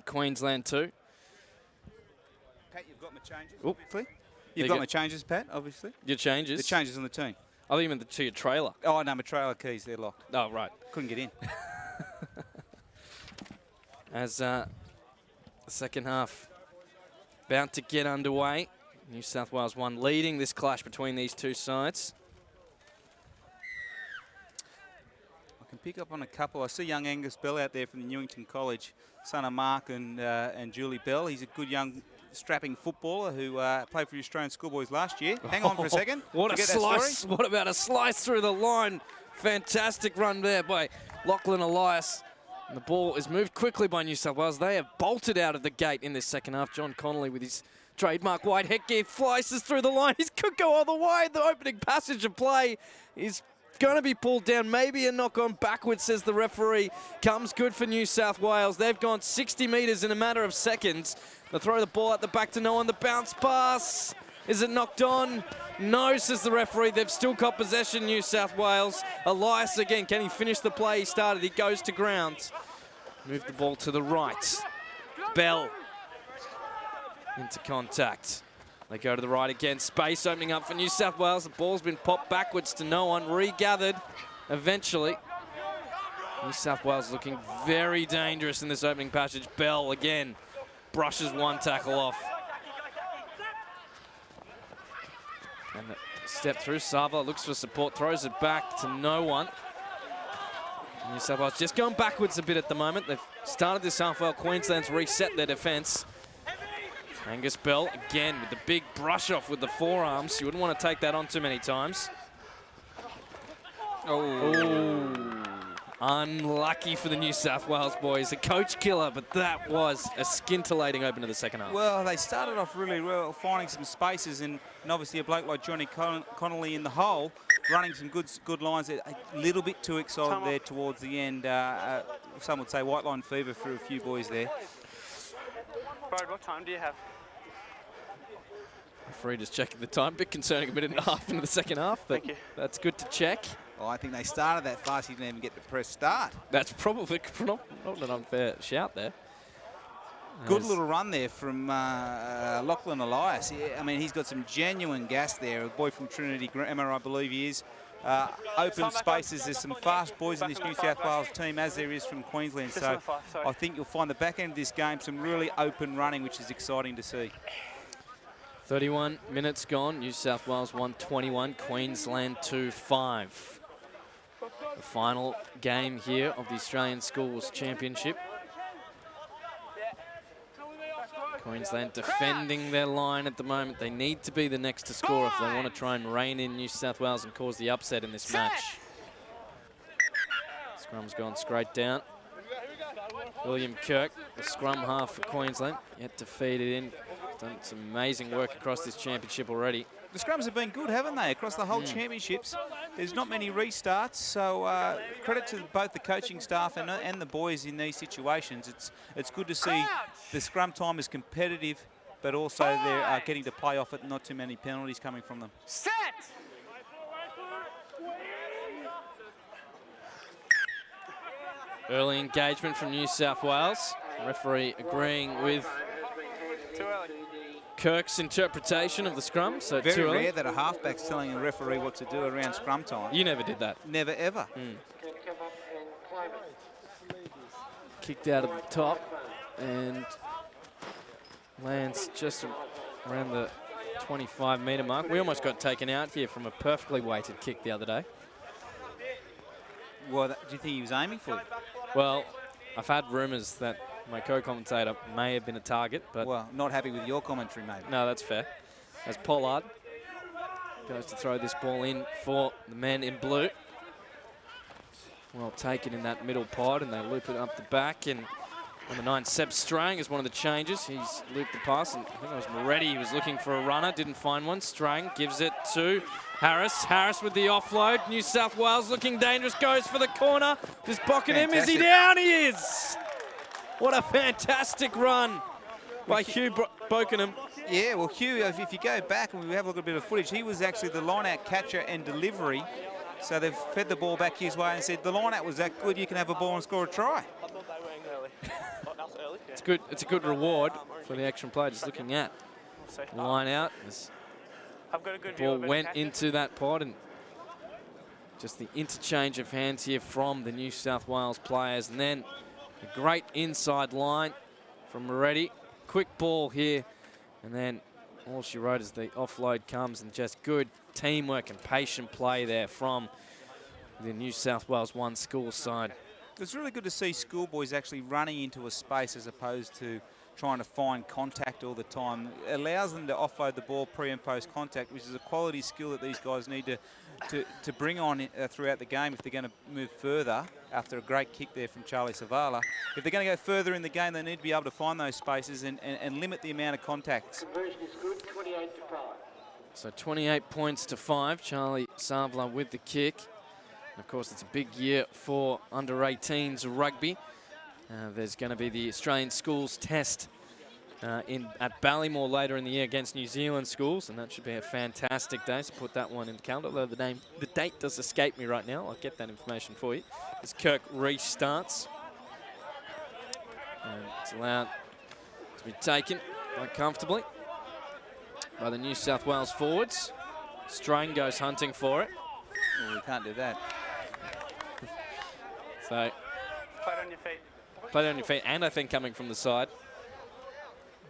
Queensland II. Pat, you've got my changes, Oop. obviously. You've got my changes, Pat, obviously. Your changes? The changes on the team. I thought you meant to your trailer. Oh, no, my trailer keys, they're locked. Oh, right. Couldn't get in. As the second half about to get underway. New South Wales I leading this clash between these two sides. I can pick up on a couple. I see young Angus Bell out there from the Newington College, son of Mark and Julie Bell. He's a good young strapping footballer who played for the Australian Schoolboys last year. Hang on for a second. What a slice. What about a slice through the line? Fantastic run there by Lachlan Elias. And the ball is moved quickly by New South Wales. They have bolted out of the gate in this second half. John Connolly with his trademark wide headgear slices through the line. He could go all the way. The opening passage of play is going to be pulled down. Maybe a knock on backwards, says the referee. Comes good for New South Wales. They've gone 60 metres in a matter of seconds. They throw the ball at the back to no one. The bounce pass. Is it knocked on? No, says the referee. They've still got possession, New South Wales. Elias again. Can he finish the play he started? He goes to ground. Move the ball to the right. Bell into contact. They go to the right again. Space opening up for New South Wales. The ball's been popped backwards to no one. Regathered eventually. New South Wales looking very dangerous in this opening passage. Bell again brushes one tackle off. And the step through. Sava looks for support, throws it back to no one. New South Wales just going backwards a bit at the moment. They've started this half well. Queensland's reset their defence. Angus Bell again with the big brush off with the forearms. You wouldn't want to take that on too many times. Oh. Unlucky for the New South Wales boys. A coach killer, but that was a scintillating open to the second half. Well, they started off really well, finding some spaces, and obviously a bloke like Johnny Connolly in the hole, running some good lines. A little bit too excited there towards the end. Some would say white line fever for a few boys there. Brad, what time do you have? Referee just checking the time. Bit concerning, a minute and a half into the second half, but that's good to check. Well, I think they started that fast. He didn't even get to press start. That's probably not an unfair shout there. Good little run there from Lachlan Elias. Yeah, I mean, he's got some genuine gas there. A boy from Trinity Grammar, I believe he is. Open spaces. There's some fast boys in this New South Wales team, as there is from Queensland. So I think you'll find the back end of this game some really open running, which is exciting to see. 31 minutes gone. New South Wales 121, Queensland 2-5. The final game here of the Australian Schools Championship. Queensland defending their line at the moment. They need to be the next to score if they want to try and rein in New South Wales and cause the upset in this match. Scrum's gone straight down. William Kirk, the scrum half for Queensland, yet to feed it in. Done some amazing work across this championship already. The scrums have been good, haven't they, across the whole championships? There's not many restarts, so credit to both the coaching staff and the boys in these situations. It's good to see the scrum time is competitive, but also they're getting to play off it and not too many penalties coming from them. Set! Early engagement from New South Wales. Referee agreeing with Kirk's interpretation of the scrum. So very rare that a halfback's telling a referee what to do around scrum time. You never did that. Never, ever. Kicked out of the top and lands just around the 25-metre mark. We almost got taken out here from a perfectly weighted kick the other day. Well, do you think he was aiming for it? Well, I've had rumours that my co-commentator may have been a target, but... Well, not happy with your commentary, maybe. No, that's fair. As Pollard goes to throw this ball in for the men in blue. Well taken in that middle pod, and they loop it up the back. And on the 9, Seb Strang is one of the changes. He's looped the pass, and I think it was Moretti. He was looking for a runner, didn't find one. Strang gives it to Harris. Harris with the offload. New South Wales looking dangerous, goes for the corner. Does Buckingham, is he down? He is! What a fantastic run by Hugh Buckingham. Yeah, well, Hugh, if you go back and we have a look at a bit of footage, he was actually the line-out catcher and delivery. So they've fed the ball back his way and said, the line-out was that good, you can have a ball and score a try. I thought they were early. It's good. It's a good reward for the action play. Just looking at the line-out. I've got a good ball went into that pod, and just the interchange of hands here from the New South Wales players. And then a great inside line from Moretti. Quick ball here, and then all she wrote is the offload comes, and just good teamwork and patient play there from the New South Wales One school side. It's really good to see schoolboys actually running into a space as opposed to trying to find contact all the time. It allows them to offload the ball pre and post contact, which is a quality skill that these guys need to bring on throughout the game if they're going to move further after a great kick there from Charlie Savala. If they're going to go further in the game, they need to be able to find those spaces and limit the amount of contacts. Conversion is good, 28 to 5. So 28 points to 5. Charlie Savala with the kick. And of course, it's a big year for under-18s rugby. There's going to be the Australian Schools Test at Ballymore later in the year against New Zealand schools, and that should be a fantastic day. So put that one in the calendar. Although the date does escape me right now. I'll get that information for you. As Kirk restarts, and it's allowed to be taken quite comfortably by the New South Wales forwards. Strain goes hunting for it. Well, we can't do that. So Play on your feet. Played on your feet, and I think coming from the side,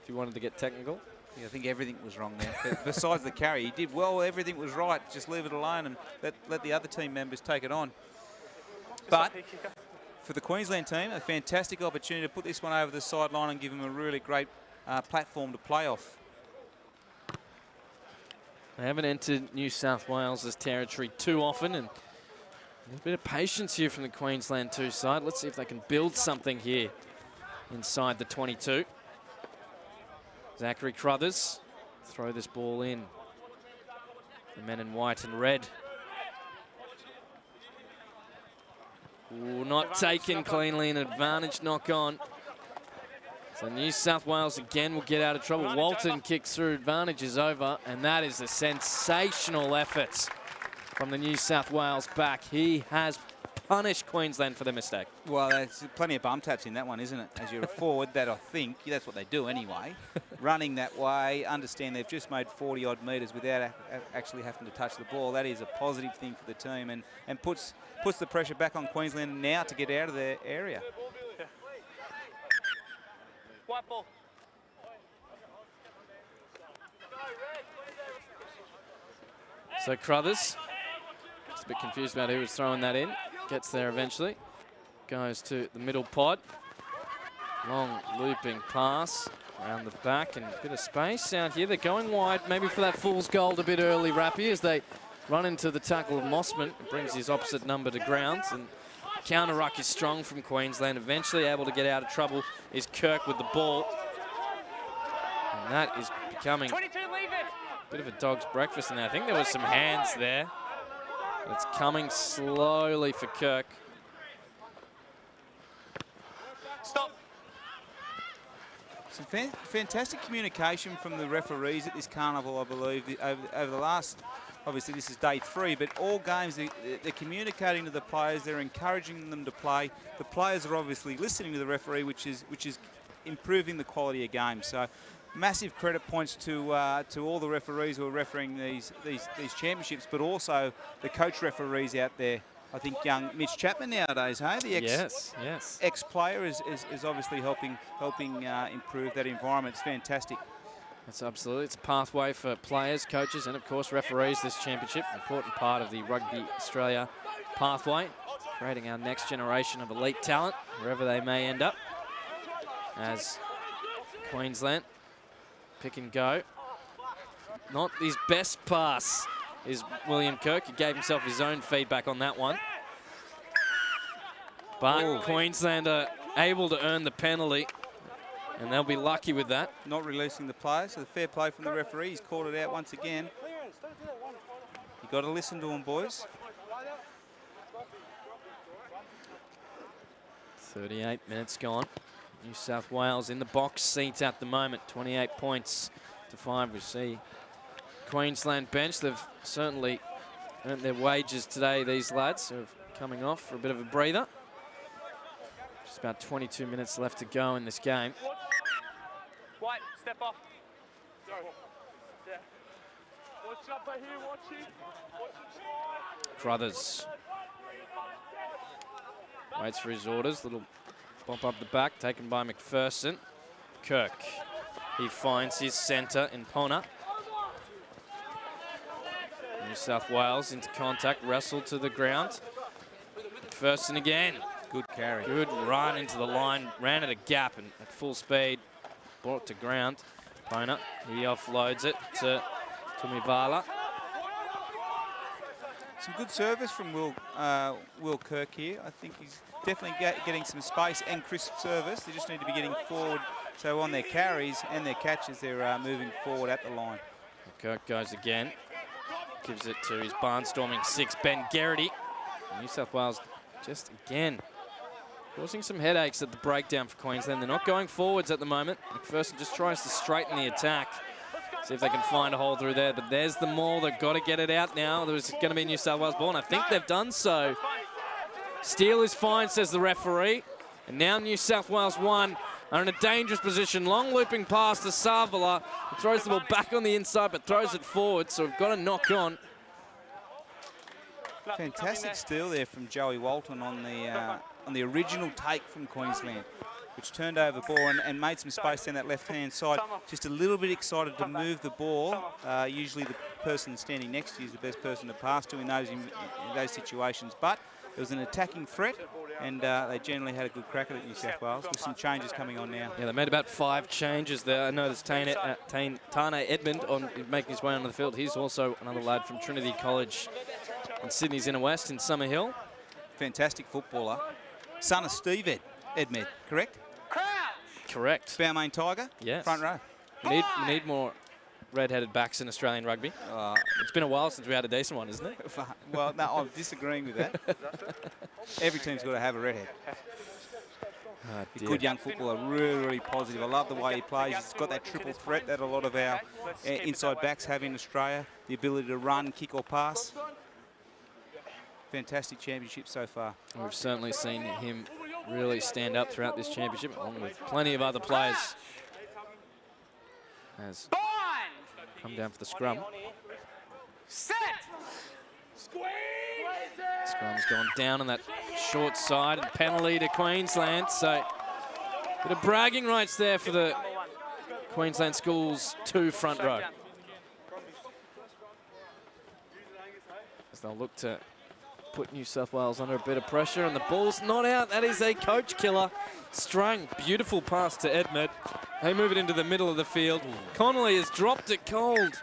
if you wanted to get technical. Yeah, I think everything was wrong there. But besides the carry, he did well, everything was right. Just leave it alone and let the other team members take it on. But for the Queensland team, a fantastic opportunity to put this one over the sideline and give them a really great platform to play off. They haven't entered New South Wales' territory too often, and a bit of patience here from the Queensland II side. Let's see if they can build something here inside the 22. Zachary Crothers throw this ball in. The men in white and red. Ooh, not taken cleanly, an advantage knock on. So New South Wales again will get out of trouble. Walton kicks through, advantage is over, and that is a sensational effort from the New South Wales back. He has punished Queensland for their mistake. Well, there's plenty of bum taps in that one, isn't it? As you're a forward, that I think, that's what they do anyway. Running that way, understand they've just made 40-odd metres without actually having to touch the ball. That is a positive thing for the team and puts the pressure back on Queensland now to get out of their area. White ball. So Crothers, just a bit confused about who was throwing that in. Gets there eventually. Goes to the middle pod. Long looping pass around the back and a bit of space out here. They're going wide, maybe for that fool's goal a bit early, Rappy, as they run into the tackle of Mossman. It brings his opposite number to ground. And counter ruck is strong from Queensland. Eventually able to get out of trouble is Kirk with the ball. And that is becoming 22, leave it. a bit of a dog's breakfast in there. I think there was some hands there. It's coming slowly for Kirk. Stop. Some fantastic communication from the referees at this carnival, I believe, over the last, obviously this is day 3, but all games they're communicating to the players, they're encouraging them to play. The players are obviously listening to the referee, which is improving the quality of games. So massive credit points to all the referees who are refereeing these championships, but also the coach referees out there. I think young Mitch Chapman nowadays, hey, the ex-player is obviously helping improve that environment. It's fantastic. That's absolutely. It's a pathway for players, coaches, and of course referees. This championship, an important part of the Rugby Australia pathway, creating our next generation of elite talent wherever they may end up. As Queensland pick and go. Not his best pass is William Kirk. He gave himself his own feedback on that one. But Queensland are able to earn the penalty, and they'll be lucky with that. Not releasing the player, so the fair play from the referee. He's called it out once again. You've got to listen to him, boys. 38 minutes gone. New South Wales in the box seat at the moment. 28 points to 5. We see Queensland bench. They've certainly earned their wages today, these lads, who are coming off for a bit of a breather. Just about 22 minutes left to go in this game. White, step off. Yeah. Watch up right here, watch him. Crothers waits for his orders. Little bump up the back, taken by McPherson. Kirk, he finds his centre in Pona. New South Wales into contact, wrestled to the ground. McPherson again. Good carry. Good run into the line, ran at a gap and at full speed, brought it to ground. Pona, he offloads it to Tumivala. Some good service from Will Kirk here. I think he's definitely getting some space and crisp service. They just need to be getting forward. So on their carries and their catches, they're moving forward at the line. Kirk goes again. Gives it to his barnstorming 6, Ben Geraghty. New South Wales just again causing some headaches at the breakdown for Queensland. They're not going forwards at the moment. McPherson just tries to straighten the attack. See if they can find a hole through there. But there's the maul. They've got to get it out now. There's going to be a New South Wales ball, and I think they've done so. Steal is fine, says the referee. And now New South Wales 1 are in a dangerous position. Long looping pass to Savala. He throws the ball back on the inside, but throws it forward. So we've got a knock on. Fantastic steal there from Joey Walton on the original take from Queensland, which turned over ball and made some space down that left-hand side. Just a little bit excited to move the ball. Usually the person standing next to you is the best person to pass to in those situations. But it was an attacking threat, and they generally had a good crack at it, New South Wales, with some changes coming on now. Yeah, they made about 5 changes there. I know there's Tane Edmund making his way onto the field. He's also another lad from Trinity College in Sydney's Inner West in Summerhill. Fantastic footballer. Son of Steve Edmed, correct? Correct. Balmain Tiger, Yes. front row. We need more red-headed backs in Australian rugby. It's been a while since we had a decent one, isn't it? Well, no, I'm disagreeing with that. Every team's got to have a redhead. Oh, Good young footballer, really, really positive. I love the way he plays. He's got that triple threat that a lot of our inside backs have in Australia. The ability to run, kick or pass. Fantastic championship so far. We've certainly seen him really stand up throughout this championship, along with plenty of other players. Has come down for the scrum. Scrum's gone down on that short side, and penalty to Queensland. So, bit of bragging rights there for the Queensland Schools II front row. As they'll look to put New South Wales under a bit of pressure, and the ball's not out. That is a coach killer. Strung, beautiful pass to Edmed. They move it into the middle of the field. Connolly has dropped it cold.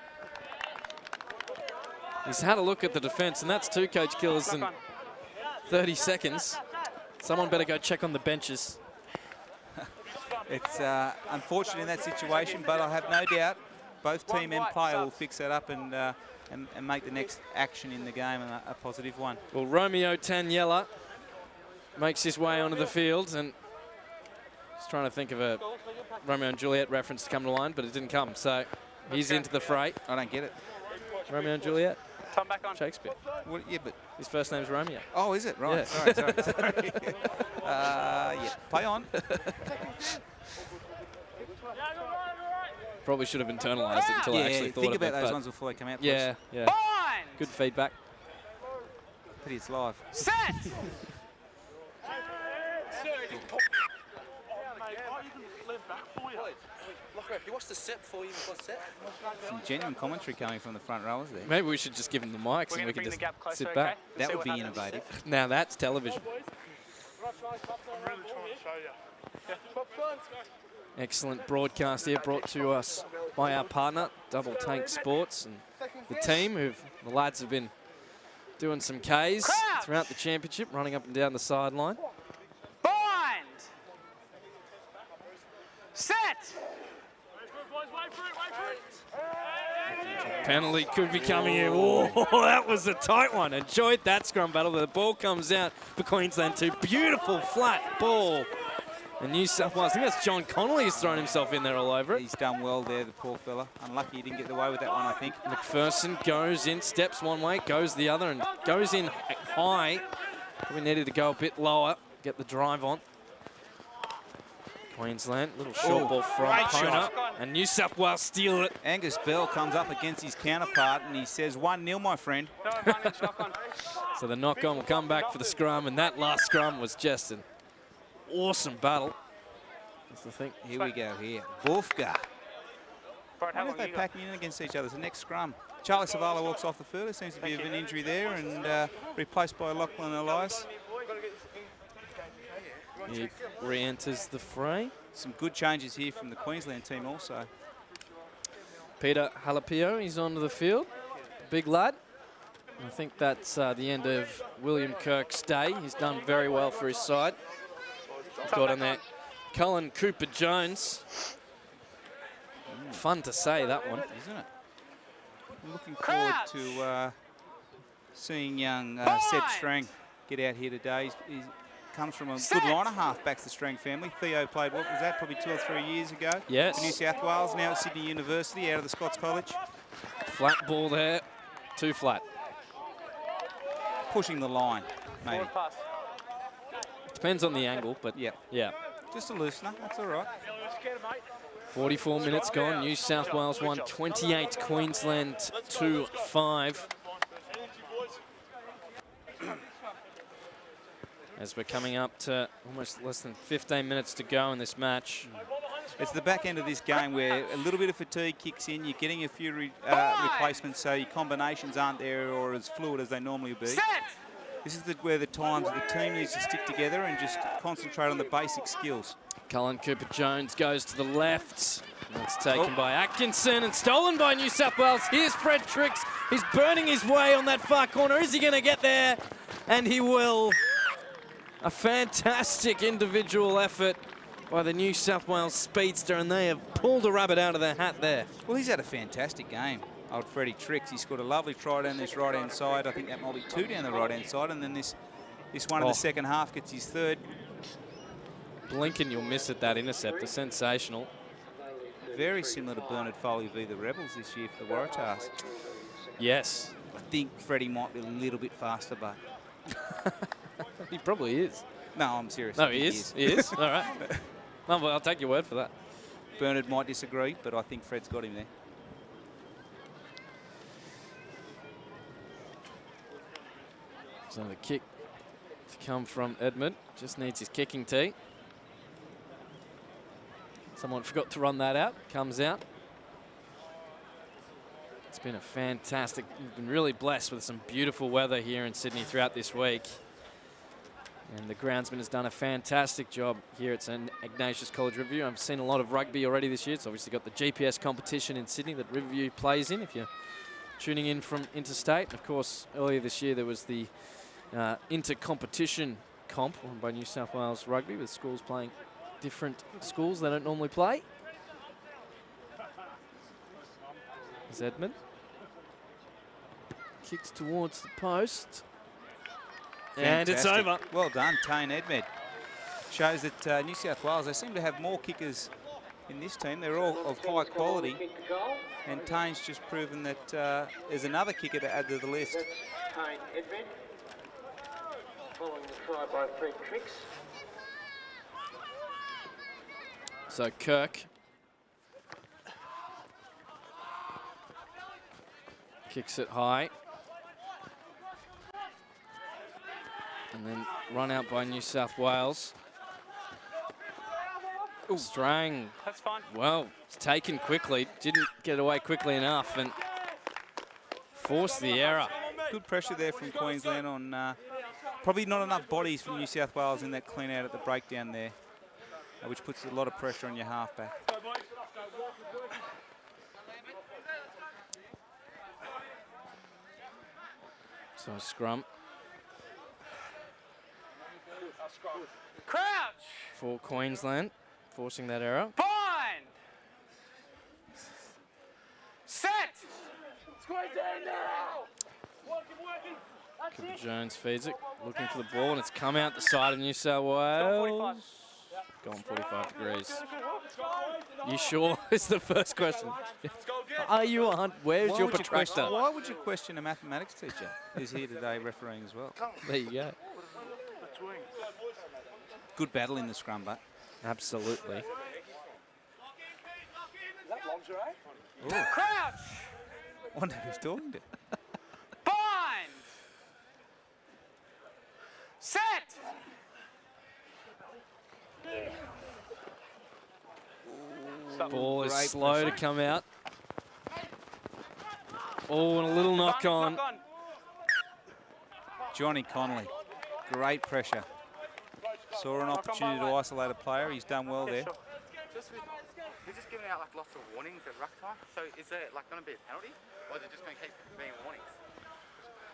He's had a look at the defence, and that's 2 coach killers in 30 seconds. Someone better go check on the benches. It's unfortunate in that situation, but I have no doubt both team and player will fix that up and make the next action in the game a positive one. Well, Romeo Taniela makes his way onto the field, and he's trying to think of a Romeo and Juliet reference to come to mind, but it didn't come, so he's into the fray. I don't get it. Romeo and Juliet? Turn back on. Shakespeare. Well, yeah, but His first name's Romeo. oh, is it? Right. Yeah. Sorry. Yeah. Play on. Probably should have internalized it until I actually thought think of about it. those but ones before they come out. yeah, yeah. Good feedback. Pity it's live. You watched the set before you even got set? Some genuine commentary coming from the front rows there. Maybe we should just give him the mics and we can just sit back. That would be innovative. Now that's television. Excellent broadcast here brought to us by our partner, Double Tank Sports, and the team, the lads have been doing some Ks throughout the championship, running up and down the sideline. Bind! Set! Penalty could be coming in. Oh, that was a tight one. Enjoyed that scrum battle. The ball comes out for Queensland too. Beautiful flat ball. And New South Wales, I think that's John Connolly has thrown himself in there all over it. He's done well there, the poor fella. Unlucky he didn't get away with that one, I think. McPherson goes in, steps one way, goes the other, and goes in high. We needed to go a bit lower, get the drive on. Queensland, little short ball from Pona, and New South Wales steal it. Angus Bell comes up against his counterpart and he says 1-0, my friend. So the knock-on will come back for the scrum, and that last scrum was just an awesome battle. That's the thing. Here we go here. Boofka. I wonder if they're packing in against each other. It's the next scrum. Charlie Savala walks off the field. There seems to be an injury there, and replaced by Lachlan Elias. He re-enters the fray. Some good changes here from the Queensland team also. Peter Halapio, he's onto the field. Big lad. I think that's the end of William Kirk's day. He's done very well for his side. He's got on there Cullen Cooper-Jones. Fun to say, that one. Isn't it? I'm looking forward to seeing young Seb Strang get out here today. He comes from a good line of half-backs, the Strang family. Theo played, what was that, probably 2 or 3 years ago? Yes. For New South Wales, now at Sydney University, out of the Scots College. Flat ball there, too flat. Pushing the line, maybe. Depends on the angle, but yeah. Just a loosener, that's all right. 44 minutes gone. New South Wales won 28, Queensland 2-5. As we're coming up to almost less than 15 minutes to go in this match. It's the back end of this game where a little bit of fatigue kicks in. You're getting a few replacements, so your combinations aren't there or as fluid as they normally be. This is where the times the team needs to stick together and just concentrate on the basic skills. Cullen Cooper-Jones goes to the left. That's taken by Atkinson and stolen by New South Wales. Here's Fred Tricks. He's burning his way on that far corner. Is he going to get there? And he will. A fantastic individual effort by the New South Wales speedster, and they have pulled a rabbit out of their hat there. Well, he's had a fantastic game. Old Freddie Tricks. He scored a lovely try down this right-hand side. I think that might be 2 down the right-hand side, and then this one in the second half gets his 3rd. Blink and you'll miss it, that intercept. The sensational. Very similar to Bernard Foley v the Rebels this year for the Waratahs. Yes. I think Freddie might be a little bit faster, but... He probably is. No, I'm serious. No, he is. He is? All right. Well, I'll take your word for that. Bernard might disagree, but I think Fred's got him there. So the kick to come from Edmund. Just needs his kicking tee. Someone forgot to run that out. Comes out. It's been a fantastic, we've been really blessed with some beautiful weather here in Sydney throughout this week. And the groundsman has done a fantastic job here at St Ignatius College Riverview. I've seen a lot of rugby already this year. It's obviously got the GPS competition in Sydney that Riverview plays in if you're tuning in from interstate. Of course, earlier this year there was the inter-competition comp run by New South Wales Rugby with schools playing different schools they don't normally play. There's Edmund. Kicks towards the post. Fantastic. And it's over. Well done, Tane Edmed. Shows that New South Wales, they seem to have more kickers in this team. They're all of high quality. And Tane's just proven that there's another kicker to add to the list. Tane Edmed, following the try by Fred Tricks. So Kirk kicks it high. And then run out by New South Wales. Strang. That's fine. Well, it's taken quickly. Didn't get away quickly enough and forced the error. Good pressure there from Queensland on probably not enough bodies from New South Wales in that clean out at the breakdown there, which puts a lot of pressure on your halfback. So scrum. Crouch. For Queensland, forcing that error. Bind. Set. Cooper-Jones feeds it, looking for the ball, and it's come out the side of New South Wales. Gone 45 degrees. You sure is the first question. Are you on? Where's your protractor? Why would you question a mathematics teacher who's here today refereeing as well? There you go. Good battle in the scrum, but. Absolutely. Crouch. I wonder who's talking to. Bind. Set. Ball is slow to come out. Oh, and a little knock on. Johnny Connolly, great pressure. Saw an opportunity to isolate a player. He's done well there. We're just giving out like lots of warnings at ruck time. So is there like going to be a penalty, or is it just going to keep being warnings?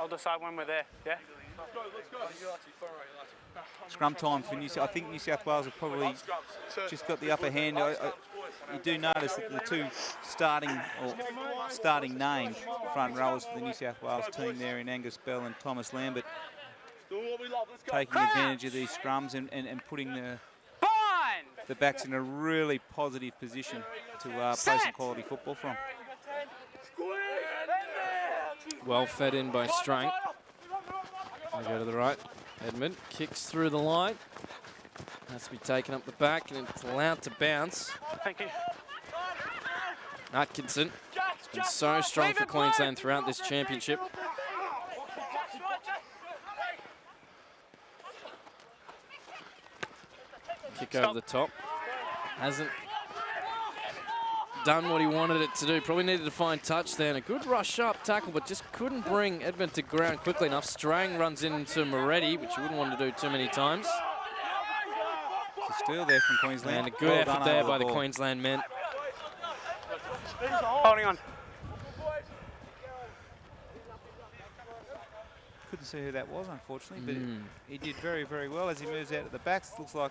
I'll decide when we're there. Yeah. Scrum time for New South. I think New South Wales have probably just got the upper hand. You do notice that the two starting named front rowers for the New South Wales team there in Angus Bell and Thomas Lambert taking advantage of these scrums and putting the backs in a really positive position to play some quality football from. Well fed in by Strang. They go to the right. Edmund kicks through the line. Has to be taken up the back and it's allowed to bounce. Thank you. Atkinson has been so strong for Queensland throughout this championship. Kick over the top. Hasn't done what he wanted it to do. Probably needed to find touch there, and a good rush up tackle, but just couldn't bring Edmund to ground quickly enough. Strang runs into Moretti, which you wouldn't want to do too many times. It's a steal there from Queensland. And a good effort there by the Queensland men. Holding on. Couldn't see who that was, unfortunately, but he did very, very well as he moves out to the backs. Looks like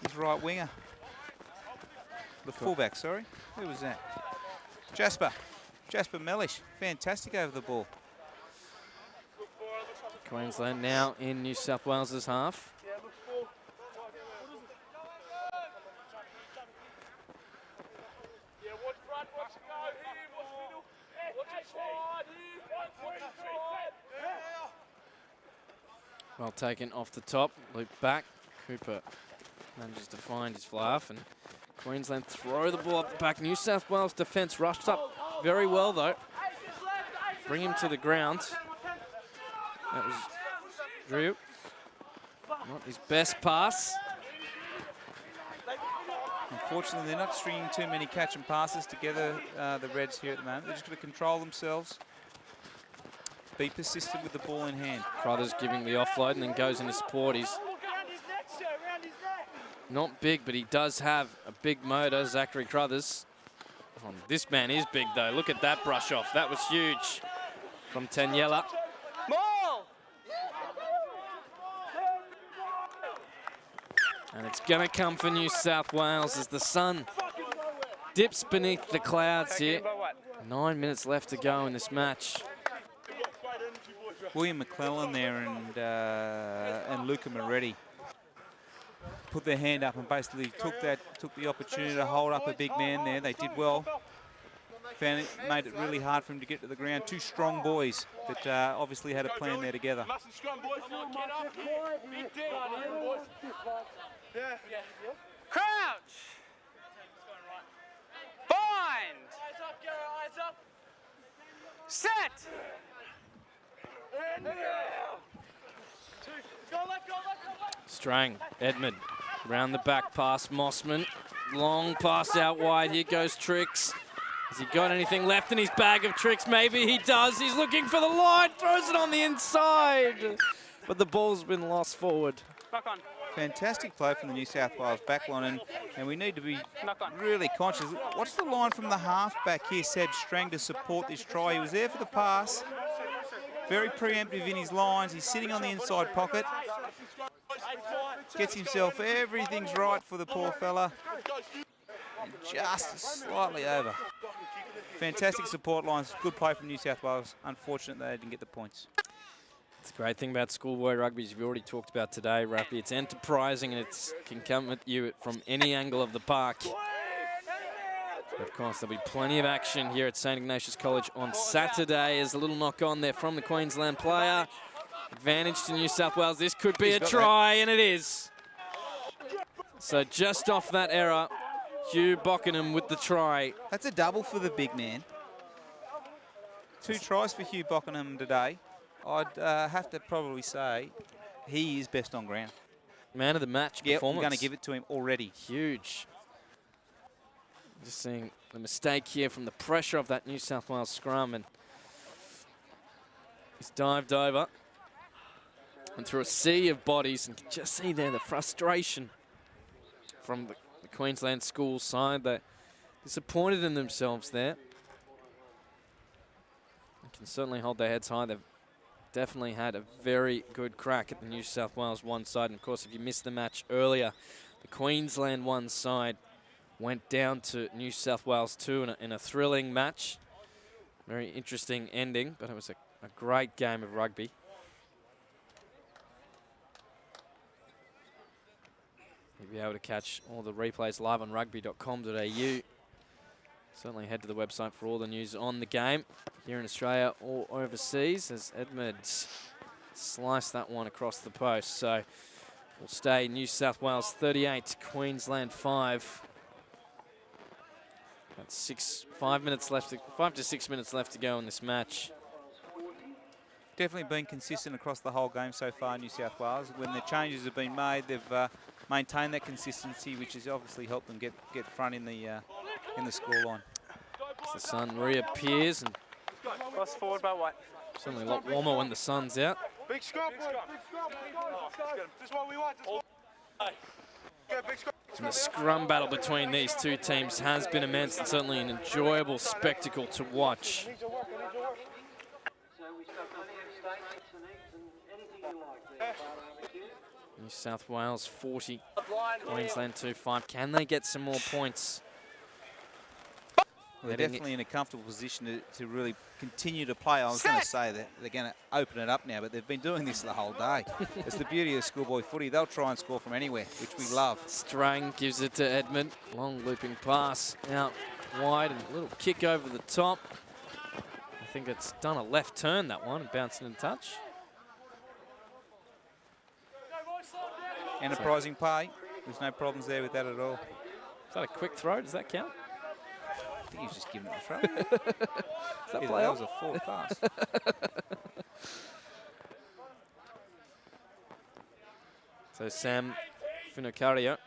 his right winger. The fullback, sorry. Who was that? Jasper Mellish. Fantastic over the ball. Queensland now in New South Wales's half. Well taken off the top, loop back. Cooper manages to find his fly off, and Queensland throw the ball up the back. New South Wales defence rushed up very well though. Bring him to the ground. That was Drew. Not his best pass. Unfortunately, they're not stringing too many catch and passes together, the Reds here at the moment. They're just going to control themselves. Be persistent with the ball in hand. Crothers giving the offload and then goes into support. He's not big, but he does have a big motor, Zachary Crothers. Oh, this man is big though. Look at that brush off. That was huge from Taniela. And it's going to come for New South Wales as the sun dips beneath the clouds here. 9 minutes left to go in this match. William McClellan there and Luca Moretti put their hand up and basically took the opportunity to hold up a big man there. They did well. Made it really hard for him to get to the ground. Two strong boys that obviously had a plan there together. Crouch. Bind. Set. Strang, Edmund, round the back pass, Mossman. Long pass out wide, here goes Tricks. Has he got anything left in his bag of tricks? Maybe he does. He's looking for the line, throws it on the inside. But the ball's been lost forward. Knock on. Fantastic play from the New South Wales backline, and we need to be really conscious. What's the line from the half-back here, Seb Strang, to support this try? He was there for the pass. Very preemptive in his lines. He's sitting on the inside pocket. Gets himself, everything's right for the poor fella. And just slightly over. Fantastic support lines. Good play from New South Wales. Unfortunate they didn't get the points. It's a great thing about schoolboy rugby, as we've already talked about today, Rafi. It's enterprising and it can come at you from any angle of the park. But of course, there'll be plenty of action here at St Ignatius College on Saturday. As a little knock on there from the Queensland player. Advantage to New South Wales. This could be a try, and it is. So just off that error, Hugh Buckingham with the try. That's a double for the big man. 2 tries for Hugh Buckingham today. I'd have to probably say he is best on ground. Man of the match performance. I'm going to give it to him already. Huge. Just seeing the mistake here from the pressure of that New South Wales scrum, and he's dived over and through a sea of bodies, and you can just see there the frustration from the Queensland Schools side. They're disappointed in themselves there. They can certainly hold their heads high. They've definitely had a very good crack at the New South Wales one side. And of course, if you missed the match earlier, the Queensland one side went down to New South Wales 2 in a thrilling match. Very interesting ending, but it was a great game of rugby. You'll be able to catch all the replays live on Rugby.com.au. Certainly head to the website for all the news on the game here in Australia or overseas, as Edmonds sliced that one across the post. So we'll stay New South Wales 38, Queensland 5. That's 5 to 6 minutes left to go in this match. Definitely been consistent across the whole game so far, New South Wales. When the changes have been made, they've maintained that consistency, which has obviously helped them get front in the scoreline. As the sun reappears, and Cross forward by White. certainly a lot warmer when the sun's out. Big scrum, boy. Big scrum. This is what we want. And the scrum battle between these two teams has been immense and certainly an enjoyable spectacle to watch. So we stuck plenty of statements and anything you like there. New South Wales 40, Queensland 2-5. Can they get some more points? Well, they're definitely in a comfortable position to really continue to play. I was going to say that they're going to open it up now, but they've been doing this the whole day. It's the beauty of schoolboy footy. They'll try and score from anywhere, which we love. Strang gives it to Edmund. Long looping pass out wide and a little kick over the top. I think it's done a left turn, that one, and bouncing in touch. Enterprising play. There's no problems there with that at all. Is that a quick throw? Does that count? I think he was just giving it a throw. Is that Yeah, play that off? was a forward pass. So Sam Finocchiaro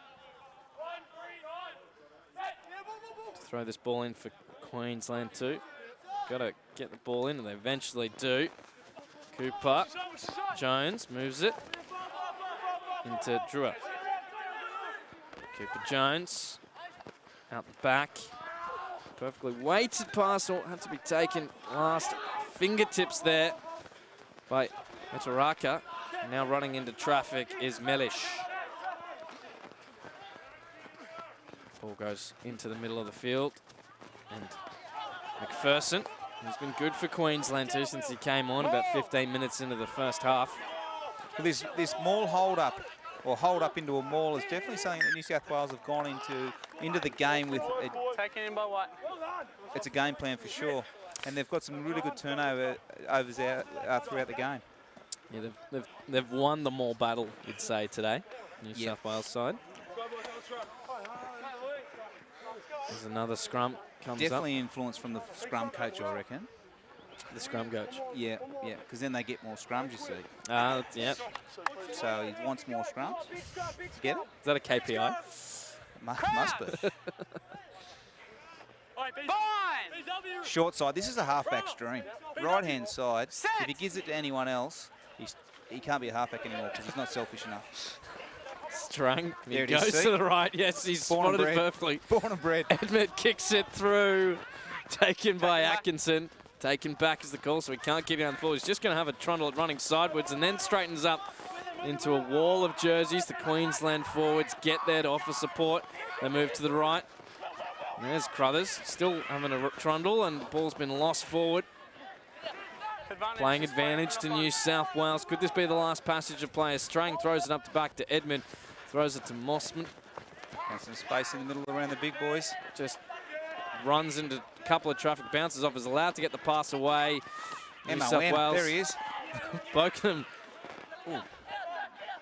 to throw this ball in for Queensland too. Got to get the ball in, and they eventually do. Cooper Jones moves it into Drewer. Cooper Jones out the back. Perfectly weighted pass, or had to be taken last fingertips there by Metaraka. Now running into traffic is Mellish. Ball goes into the middle of the field, and McPherson, who's been good for Queensland too since he came on about 15 minutes into the first half. Well, this maul hold up, or hold up into a maul, is definitely something that New South Wales have gone into the game with. Taken in by White. It's a game plan for sure, and they've got some really good turnovers out throughout the game. Yeah, they've won the maul battle, you'd say, today, New South Wales side. There's another scrum comes Definitely influence from the scrum coach, I reckon. The scrum coach. Yeah, because then they get more scrums, you see. Yeah. So he wants more scrums. Get it? Is that a KPI? Must be. Short side. This is a halfback stream. Right-hand side. If he gives it to anyone else, he can't be a halfback anymore because he's not selfish enough. Strang. He There it goes is, to the right. Yes, he's Born and spotted it bred. perfectly. Born and bred. Edmund kicks it through. Taken by Atkinson. Taken back is the call, so he can't keep it on the floor. He's just going to have a trundle at running sideways and then straightens up into a wall of jerseys. The Queensland forwards get there to offer support. They move to the right. And there's Crothers, still having a trundle, and the ball's been lost forward. Playing advantage to New South Wales. Could this be the last passage of play? Strang throws it up the back to Edmund. Throws it to Mossman. And some space in the middle around the big boys. Just runs into a couple of traffic, bounces off, is allowed to get the pass away. New South Wales. There he is. Buckingham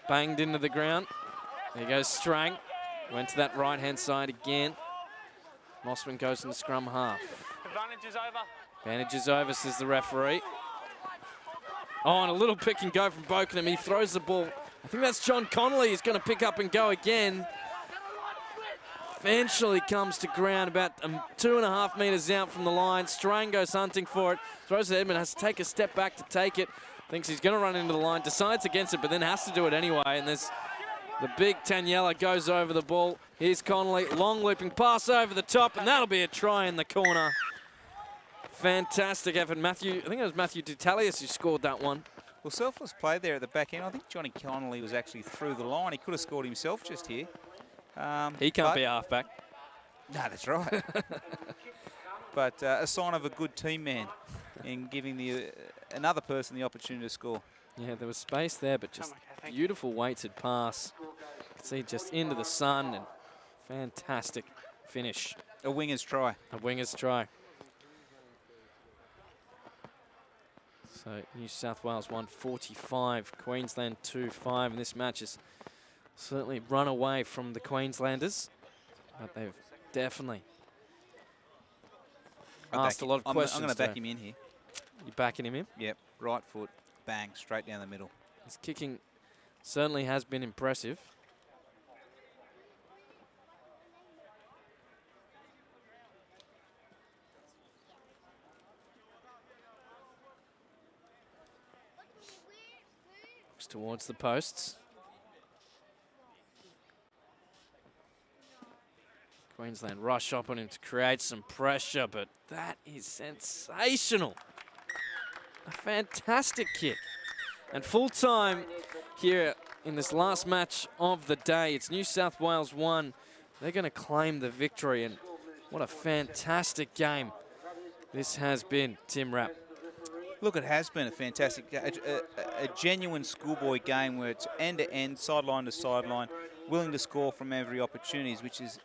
banged into the ground. There goes Strang. Went to that right-hand side again. Mossman goes in the scrum half. Advantage is over. Advantage is over, says the referee. Oh, and a little pick and go from Buckingham. He throws the ball. I think that's John Connolly. He's going to pick up and go again. Eventually comes to ground about 2.5 metres out from the line. Strang goes hunting for it. Throws it to Edmund, has to take a step back to take it. Thinks he's going to run into the line, decides against it, but then has to do it anyway. And there's the big Taniela goes over the ball. Here's Connolly, long looping pass over the top, and that'll be a try in the corner. Fantastic effort. I think it was Matthew Ditalius who scored that one. Well, selfless play there at the back end. I think Johnny Connolly was actually through the line. He could have scored himself just here. He can't be a halfback. No, that's right. But a sign of a good team man in giving another person the opportunity to score. Yeah, there was space there, but just beautiful weighted pass. You can see just into the sun, and fantastic finish. A winger's try. A winger's try. So New South Wales won 45, Queensland 2-5, and this match has certainly run away from the Queenslanders, but they've definitely asked a lot of questions. I'm going to back him in here. You're backing him in? Yep, right foot, bang, straight down the middle. His kicking certainly has been impressive. towards the posts. Queensland rush up on him to create some pressure, but that is sensational. A fantastic kick. And full time here in this last match of the day. It's New South Wales 1. They're going to claim the victory, and what a fantastic game this has been, Tim Rapp. Look, it has been a fantastic, a genuine schoolboy game where it's end-to-end, sideline to sideline, willing to score from every opportunity, which is